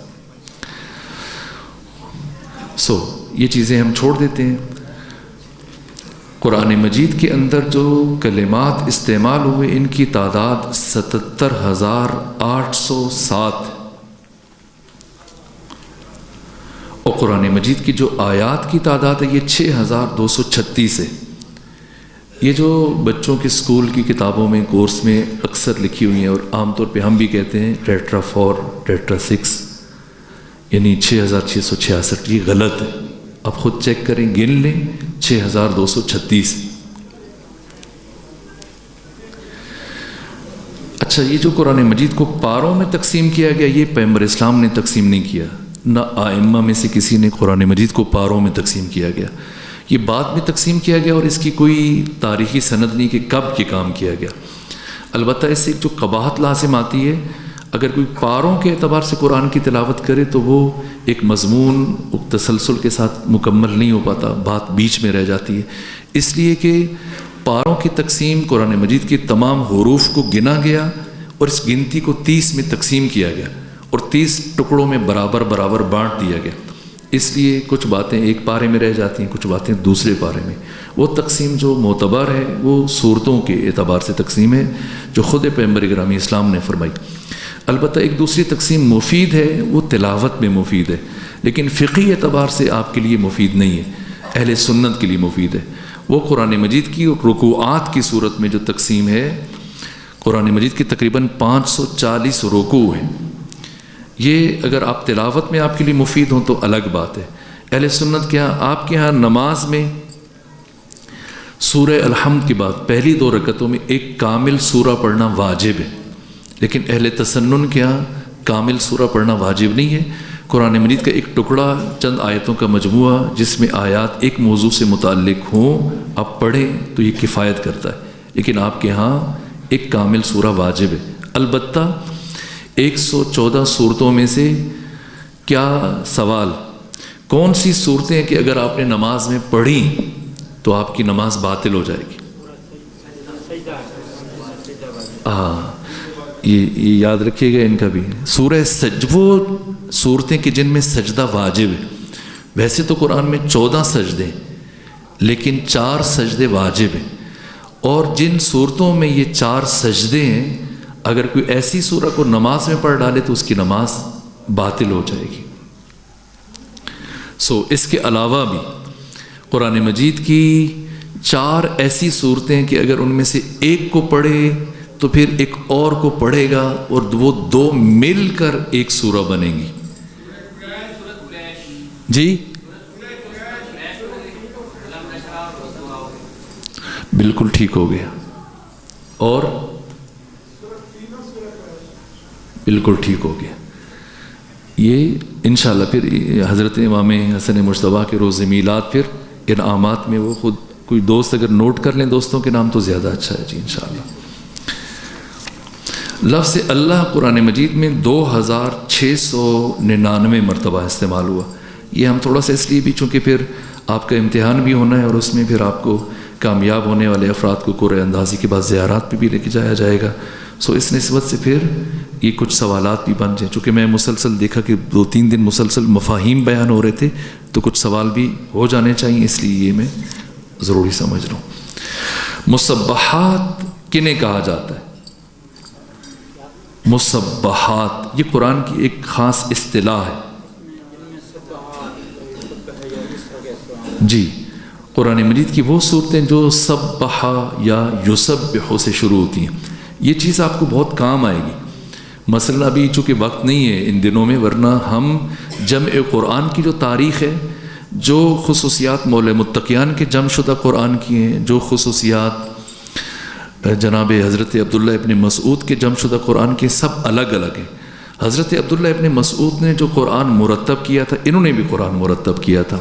یہ چیزیں ہم چھوڑ دیتے ہیں۔ قرآن مجید کے اندر جو کلمات استعمال ہوئے ان کی تعداد 77,807، اور قرآن مجید کی جو آیات کی تعداد ہے یہ 6,236 ہے۔ یہ جو بچوں کے اسکول کی کتابوں میں کورس میں اکثر لکھی ہوئی ہیں اور عام طور پہ ہم بھی کہتے ہیں ٹیٹرا 4 ٹیٹرا 6 یعنی 6,666، یہ غلط ہے۔ آپ خود چیک کریں، گن لیں، 6,236۔ اچھا، یہ جو قرآن مجید کو پاروں میں تقسیم کیا گیا، یہ پیغمبر اسلام نے تقسیم نہیں کیا، نہ ائمہ میں سے کسی نے قرآن مجید کو پاروں میں تقسیم کیا گیا، یہ بعد میں تقسیم کیا گیا اور اس کی کوئی تاریخی سند نہیں کہ کب یہ کام کیا گیا۔ البتہ اس سے جو قباحت لازم آتی ہے، اگر کوئی پاروں کے اعتبار سے قرآن کی تلاوت کرے تو وہ ایک مضمون تسلسل کے ساتھ مکمل نہیں ہو پاتا، بات بیچ میں رہ جاتی ہے، اس لیے کہ پاروں کی تقسیم قرآن مجید کے تمام حروف کو گنا گیا اور اس گنتی کو 30 میں تقسیم کیا گیا اور 30 ٹکڑوں میں برابر برابر بانٹ دیا گیا، اس لیے کچھ باتیں ایک پارے میں رہ جاتی ہیں، کچھ باتیں دوسرے پارے میں۔ وہ تقسیم جو معتبر ہے وہ صورتوں کے اعتبار سے تقسیم ہے جو خود پیغمبر گرامی اسلام نے فرمائی۔ البتہ ایک دوسری تقسیم مفید ہے، وہ تلاوت میں مفید ہے، لیکن فقہی اعتبار سے آپ کے لیے مفید نہیں ہے، اہل سنت کے لیے مفید ہے۔ وہ قرآن مجید کی رکوعات کی صورت میں جو تقسیم ہے، قرآن مجید کی تقریباً 540 رکوع ہیں، یہ اگر آپ تلاوت میں آپ کے لیے مفید ہوں تو الگ بات ہے۔ اہل سنت کیا آپ کے ہاں نماز میں سورہ الحمد کے بعد پہلی 2 رکعتوں میں ایک کامل سورہ پڑھنا واجب ہے، لیکن اہل تسنن کیا کامل سورہ پڑھنا واجب نہیں ہے۔ قرآن مجید کا ایک ٹکڑا، چند آیتوں کا مجموعہ جس میں آیات ایک موضوع سے متعلق ہوں، آپ پڑھیں تو یہ کفایت کرتا ہے، لیکن آپ کے ہاں ایک کامل سورہ واجب ہے۔ البتہ 114 صورتوں میں سے کیا سوال کون سی صورتیں کہ اگر آپ نے نماز میں پڑھی تو آپ کی نماز باطل ہو جائے گی؟ یہ یاد رکھیے گا ان کا بھی۔ سورہ وہ صورتیں کہ جن میں سجدہ واجب ہے، ویسے تو قرآن میں 14 سجدے لیکن 4 سجدے واجب ہیں، اور جن صورتوں میں یہ 4 سجدے ہیں اگر کوئی ایسی سورہ کو نماز میں پڑھ ڈالے تو اس کی نماز باطل ہو جائے گی۔ اس کے علاوہ بھی قرآن مجید کی 4 ایسی صورتیں کہ اگر ان میں سے ایک کو پڑھے تو پھر ایک اور کو پڑھے گا اور وہ 2 مل کر ایک سورہ بنیں گی۔ جی بالکل ٹھیک ہو گیا، اور بالکل ٹھیک ہو گیا۔ یہ انشاءاللہ پھر حضرت امام حسن مجتبیٰ کے روز میلاد پھر انعامات میں وہ خود کوئی دوست اگر نوٹ کر لیں دوستوں کے نام تو زیادہ اچھا ہے جی انشاءاللہ۔ لفظ اللہ قرآن مجید میں 2699 مرتبہ استعمال ہوا۔ یہ ہم تھوڑا سا اس لیے بھی چونکہ پھر آپ کا امتحان بھی ہونا ہے اور اس میں پھر آپ کو کامیاب ہونے والے افراد کو قرآن اندازی کے بعد زیارات پہ بھی لے کے جایا جائے گا، سو اس نسبت سے پھر یہ کچھ سوالات بھی بن جائیں۔ چونکہ میں مسلسل دیکھا کہ 2-3 دن مسلسل مفاہیم بیان ہو رہے تھے تو کچھ سوال بھی ہو جانے چاہیے، اس لیے یہ میں ضروری سمجھ رہا ہوں۔ مسبحات کنہیں کہا جاتا ہے؟ مسبحات یہ قرآن کی ایک خاص اصطلاح ہے جی۔ قرآن مجید کی وہ صورتیں جو سبح یا یسبح سے شروع ہوتی ہیں، یہ چیز آپ کو بہت کام آئے گی۔ مثلا ابھی چونکہ وقت نہیں ہے ان دنوں میں، ورنہ ہم جمع قرآن کی جو تاریخ ہے، جو خصوصیات مولا متقیان کے جمع شدہ قرآن کی ہیں، جو خصوصیات جناب حضرت عبداللہ ابن مسعود کے جمع شدہ قرآن کے، سب الگ الگ ہیں۔ حضرت عبداللہ ابن مسعود نے جو قرآن مرتب کیا تھا، انہوں نے بھی قرآن مرتب کیا تھا،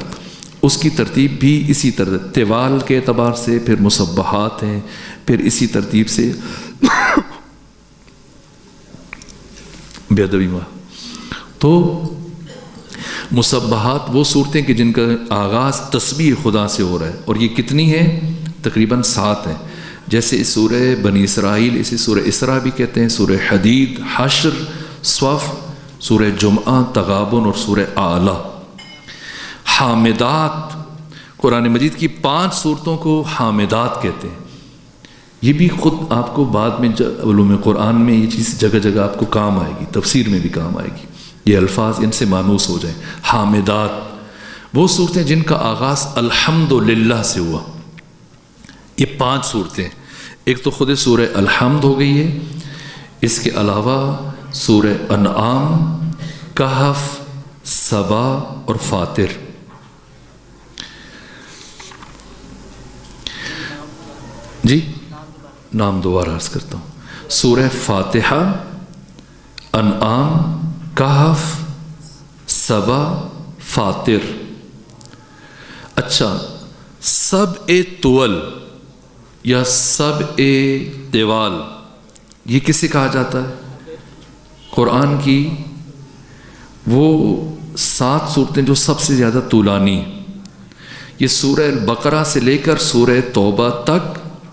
اس کی ترتیب بھی اسی طرح طوال کے اعتبار سے، پھر مسبحات ہیں، پھر اسی ترتیب سے بے ادبی میں تو مسبحات وہ صورتیں کہ جن کا آغاز تسبیح خدا سے ہو رہا ہے، اور یہ کتنی ہیں؟ تقریباً 7 ہیں۔ جیسے اس سورہ بنی اسرائیل، اسے سورہ اسراء بھی کہتے ہیں، سورہ حدید، حشر، صف، سورہ جمعہ، تغابن اور سورہ اعلیٰ۔ حامدات، قرآن مجید کی 5 صورتوں کو حامدات کہتے ہیں۔ یہ بھی خود آپ کو بعد میں علوم قرآن میں یہ چیز جگہ جگہ آپ کو کام آئے گی، تفسیر میں بھی کام آئے گی، یہ الفاظ ان سے مانوس ہو جائیں۔ حامدات وہ صورتیں جن کا آغاز الحمدللہ سے ہوا، یہ 5 صورتیں، ایک تو خود سورہ الحمد ہو گئی ہے، اس کے علاوہ سورہ انعام، کہف، سبا اور فاتر۔ جی نام دوبارہ عرض کرتا ہوں، سورہ فاتحہ، انعام، کہف، سبا، فاتر۔ اچھا، سبع طول یا سبع طوال یہ کسے کہا جاتا ہے؟ قرآن کی وہ 7 صورتیں جو سب سے زیادہ طولانی ہیں۔ یہ سورہ البقرہ سے لے کر سورہ توبہ تک،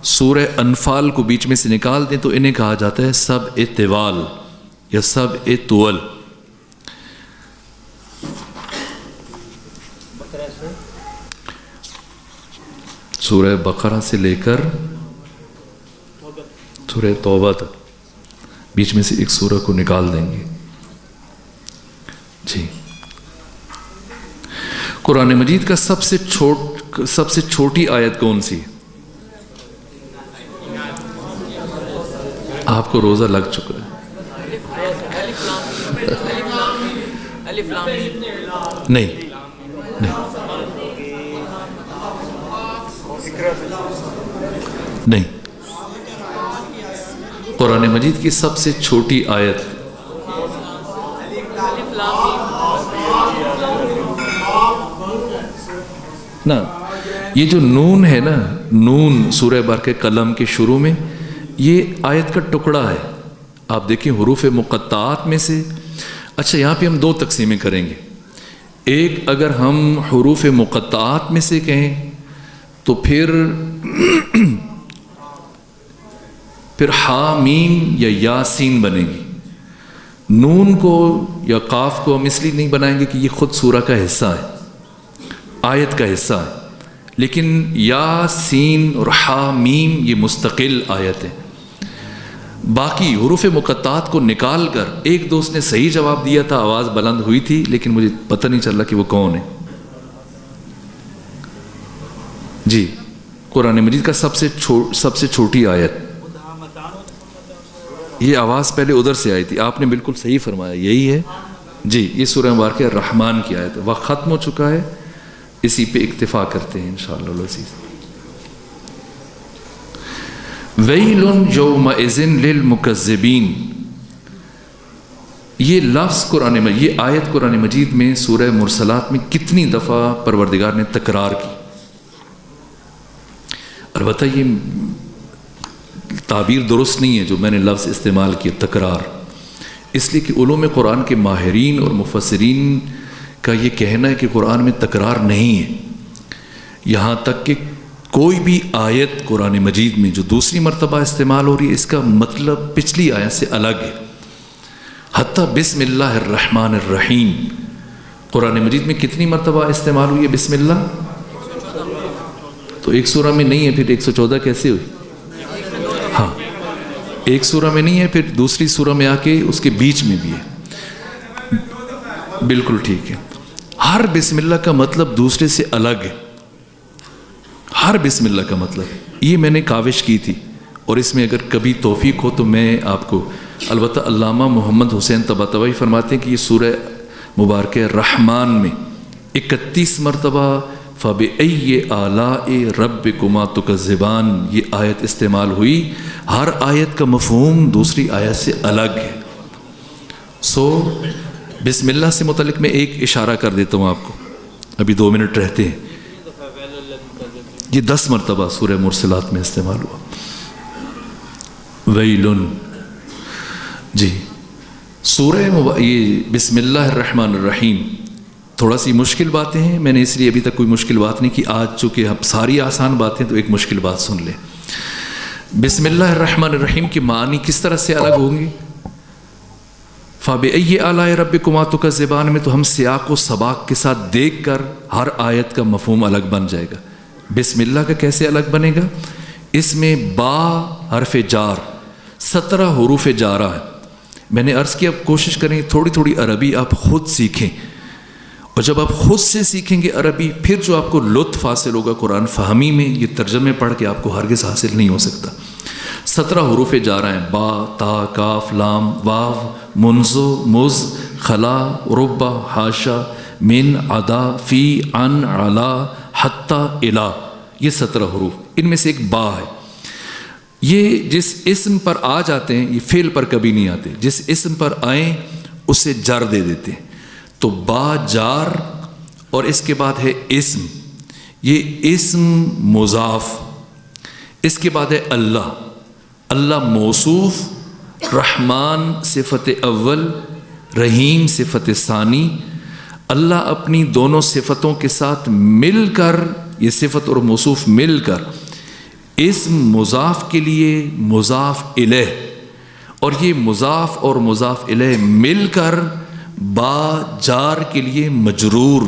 سورہ انفال کو بیچ میں سے نکال دیں تو انہیں کہا جاتا ہے سبع طوال یا سبع طول۔ سورہ بقرہ سے لے کر سورہ توبہ تک، بیچ میں سے ایک سورہ کو نکال دیں گے جی۔ قرآن مجید کا سب سے چھوٹی آیت کون سی؟ آپ کو روزہ لگ چکا ہے؟ نہیں نہیں، قرآن مجید کی سب سے چھوٹی آیت نا، یہ جو نون ہے نا، نون سورہ برق قلم کے شروع میں، یہ آیت کا ٹکڑا ہے۔ آپ دیکھیں حروف مقطعات میں سے، اچھا یہاں پہ ہم 2 تقسیمیں کریں گے۔ ایک اگر ہم حروف مقطعات میں سے کہیں تو پھر حامیم یا یاسین بنے گی۔ نون کو یا قاف کو ہم اس لیے نہیں بنائیں گے کہ یہ خود سورہ کا حصہ ہے، آیت کا حصہ ہے، لیکن یا، سین اور حامیم یہ مستقل آیت ہے۔ باقی حروف مقطعات کو نکال کر ایک دوست نے صحیح جواب دیا تھا، آواز بلند ہوئی تھی لیکن مجھے پتہ نہیں چل رہا کہ وہ کون ہے جی۔ قرآن مجید کا سب سے چھوٹی آیت، یہ آواز پہلے ادھر سے آئی تھی، آپ نے بالکل صحیح فرمایا، یہی ہے جی۔ یہ سورہ مبارکہ الرحمن کی آیت ہے، وقت ختم ہو چکا ہے، اسی پہ اکتفا کرتے ہیں انشاءاللہ العزیز۔ ویل یومئذ للمکذبین، یہ لفظ قرآن مجید، یہ آیت قرآن مجید میں سورہ مرسلات میں کتنی دفعہ پروردگار نے تکرار کی؟ البتہ یہ تعبیر درست نہیں ہے جو میں نے لفظ استعمال کیا تکرار، اس لیے کہ علوم قرآن کے ماہرین اور مفسرین کا یہ کہنا ہے کہ قرآن میں تکرار نہیں ہے، یہاں تک کہ کوئی بھی آیت قرآن مجید میں جو دوسری مرتبہ استعمال ہو رہی ہے اس کا مطلب پچھلی آیت سے الگ ہے، حتیٰ بسم اللہ الرحمن الرحیم قرآن مجید میں کتنی مرتبہ استعمال ہوئی ہے بسم اللہ؟ تو ایک سورہ میں نہیں ہے، پھر 114 کیسے ہوئی؟ ہاں ایک سورہ میں نہیں ہے، پھر دوسری سورہ میں آ کے اس کے بیچ میں بھی ہے، بالکل ٹھیک ہے۔ ہر بسم اللہ کا مطلب دوسرے سے الگ ہے، ہر بسم اللہ کا مطلب، یہ میں نے کاوش کی تھی، اور اس میں اگر کبھی توفیق ہو تو میں آپ کو، البتہ علامہ محمد حسین طباطبائی فرماتے ہیں کہ یہ سورہ مبارکہ رحمان میں 31 مرتبہ فَبِأَيِّ آلَاءِ رَبِّكُمَا تُكَذِّبَانِ یہ آیت استعمال ہوئی، ہر آیت کا مفہوم دوسری آیت سے الگ ہے۔ بسم اللہ سے متعلق میں ایک اشارہ کر دیتا ہوں آپ کو، ابھی 2 منٹ رہتے ہیں، یہ 10 مرتبہ سورہ مرسلات میں استعمال ہوا، ویلن، جی یہ بسم اللہ الرحمن الرحیم تھوڑا سی مشکل باتیں ہیں، میں نے اس لیے ابھی تک کوئی مشکل بات نہیں کی، آج چونکہ اب ساری آسان باتیں تو ایک مشکل بات سن لیں۔ بسم اللہ الرحمن الرحیم کی معنی کس طرح سے الگ ہوں گی؟ فَبِأَيِّ آلَاءِ رَبِّكُمَا تُكَذِّبَانِ میں تو ہم سیاق و سباق کے ساتھ دیکھ کر ہر آیت کا مفہوم الگ بن جائے گا۔ بسم اللہ کا کیسے الگ بنے گا؟ اس میں با حرف جار 17 حروف جارہ ہے، میں نے عرض کیا اب کوشش کریں تھوڑی تھوڑی عربی آپ خود سیکھیں، اور جب آپ خود سے سیکھیں گے عربی پھر جو آپ کو لطف حاصل ہوگا قرآن فہمی میں، یہ ترجمے پڑھ کے آپ کو ہرگز حاصل نہیں ہو سکتا۔ 17 حروف جارہ ہیں، با، تا، کاف، لام، واو، منزو، مز، خلا، ربا، حاشا، من، عدا، فی، عن، علا، حتی، الا، یہ 17 حروف، ان میں سے ایک با ہے۔ یہ جس اسم پر آ جاتے ہیں یہ فعل پر کبھی نہیں آتے، جس اسم پر آئیں اسے جر دے دیتے ہیں، تو با جار اور اس کے بعد ہے اسم، یہ اسم مضاف، اس کے بعد ہے اللہ، اللہ موصوف، رحمان صفت اول، رحیم صفت ثانی، اللہ اپنی دونوں صفتوں کے ساتھ مل کر، یہ صفت اور موصوف مل کر اسم مضاف کے لیے مضاف الیہ، اور یہ مضاف اور مضاف الیہ مل کر با جار کے لیے مجرور،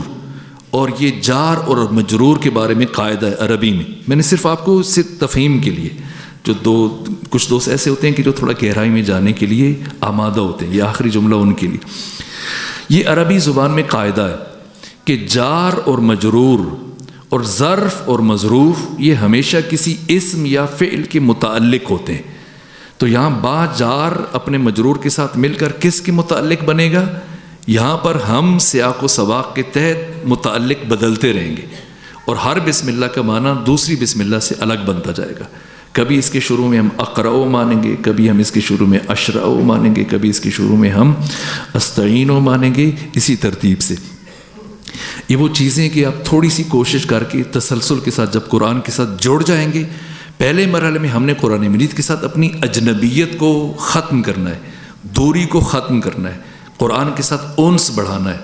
اور یہ جار اور مجرور کے بارے میں قاعدہ ہے عربی میں نے صرف آپ کو صرف تفہیم کے لیے، جو کچھ دوست ایسے ہوتے ہیں کہ جو تھوڑا گہرائی میں جانے کے لیے آمادہ ہوتے ہیں، یہ آخری جملہ ان کے لیے، یہ عربی زبان میں قاعدہ ہے کہ جار اور مجرور اور ظرف اور مظروف یہ ہمیشہ کسی اسم یا فعل کے متعلق ہوتے ہیں، تو یہاں با جار اپنے مجرور کے ساتھ مل کر کس کے متعلق بنے گا؟ یہاں پر ہم سیاق و سباق کے تحت متعلق بدلتے رہیں گے، اور ہر بسم اللہ کا معنی دوسری بسم اللہ سے الگ بنتا جائے گا، کبھی اس کے شروع میں ہم اقرأ مانیں گے، کبھی ہم اس کے شروع میں اشرأ مانیں گے، کبھی اس کے شروع میں ہم استعین مانیں گے، اسی ترتیب سے۔ یہ وہ چیزیں کہ آپ تھوڑی سی کوشش کر کے تسلسل کے ساتھ جب قرآن کے ساتھ جڑ جائیں گے، پہلے مرحلے میں ہم نے قرآن مجید کے ساتھ اپنی اجنبیت کو ختم کرنا ہے، دوری کو ختم کرنا ہے، قرآن کے ساتھ انس بڑھانا ہے،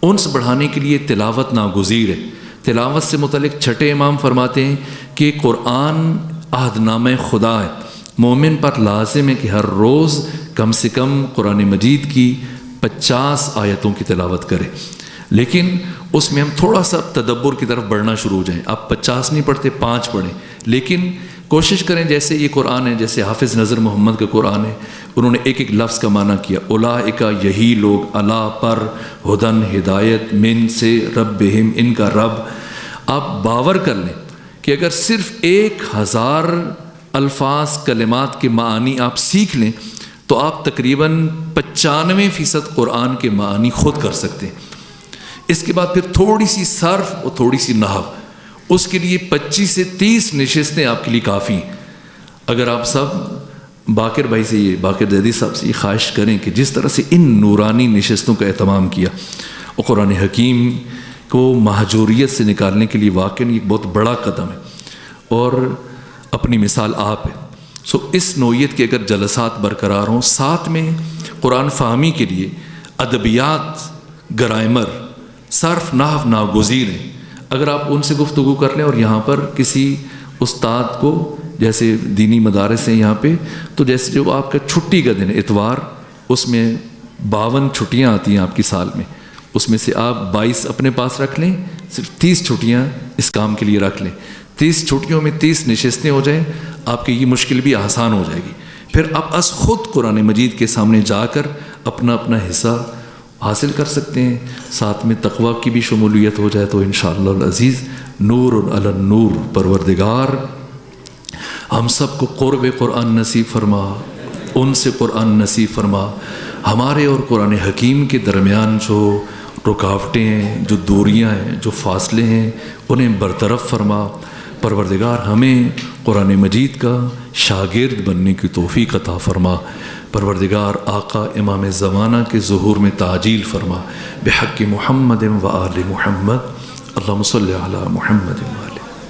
انس بڑھانے کے لیے تلاوت ناگزیر ہے۔ تلاوت سے متعلق چھٹے امام فرماتے ہیں کہ قرآن عہد نامہ خدا ہے، مومن پر لازم ہے کہ ہر روز کم سے کم قرآن مجید کی 50 آیتوں کی تلاوت کرے، لیکن اس میں ہم تھوڑا سا تدبر کی طرف بڑھنا شروع ہو جائیں، آپ 50 نہیں پڑھتے 5 پڑھیں، لیکن کوشش کریں جیسے یہ قرآن ہے، جیسے حافظ نظر محمد کا قرآن ہے، انہوں نے ایک ایک لفظ کا معنی کیا، اولئک یہی لوگ، الا پر، ہدن ہدایت، من سے ربہم ان کا رب، آپ باور کر لیں کہ اگر صرف 1000 الفاظ کلمات کے معانی آپ سیکھ لیں تو آپ تقریباً 95% قرآن کے معانی خود کر سکتے ہیں۔ اس کے بعد پھر تھوڑی سی صرف اور تھوڑی سی نحو، اس کے لیے 25 سے 30 نشستیں آپ کے لیے کافی ہیں۔ اگر آپ سب باقر بھائی سے یہ باقر زیدی صاحب سے یہ خواہش کریں کہ جس طرح سے ان نورانی نشستوں کا اہتمام کیا اور قرآن حکیم کو مہجوریت سے نکالنے کے لیے واقعی ایک بہت بڑا قدم ہے، اور اپنی مثال آپ ہے. سو اس نوعیت کے اگر جلسات برقرار ہوں، ساتھ میں قرآن فہمی کے لیے ادبیات، گرامر، صرف، نحو ناگزیر ہیں. اگر آپ ان سے گفتگو کر لیں اور یہاں پر کسی استاد کو، جیسے دینی مدارس ہیں یہاں پہ، تو جیسے جو آپ کا چھٹی کا دن اتوار، اس میں 52 چھٹیاں آتی ہیں آپ کی سال میں، اس میں سے آپ 22 اپنے پاس رکھ لیں، صرف 30 چھٹیاں اس کام کے لیے رکھ لیں. 30 چھٹیوں میں 30 نشستیں ہو جائیں، آپ کی یہ مشکل بھی آسان ہو جائے گی. پھر آپ از خود قرآن مجید کے سامنے جا کر اپنا اپنا حصہ حاصل کر سکتے ہیں. ساتھ میں تقویٰ کی بھی شمولیت ہو جائے تو انشاءاللہ العزیز نور علی النور. پروردگار ہم سب کو قرب قرآن نصیب فرما، ان سے قرآن نصیب فرما. ہمارے اور قرآن حکیم کے درمیان جو رکاوٹیں ہیں، جو دوریاں ہیں، جو فاصلے ہیں، انہیں برطرف فرما. پروردگار ہمیں قرآن مجید کا شاگرد بننے کی توفیق عطا فرما. پروردگار آقا امام زمانہ کے ظہور میں تعجیل فرما. بحق محمد و آل محمد. اللہم صلی علی محمد و آل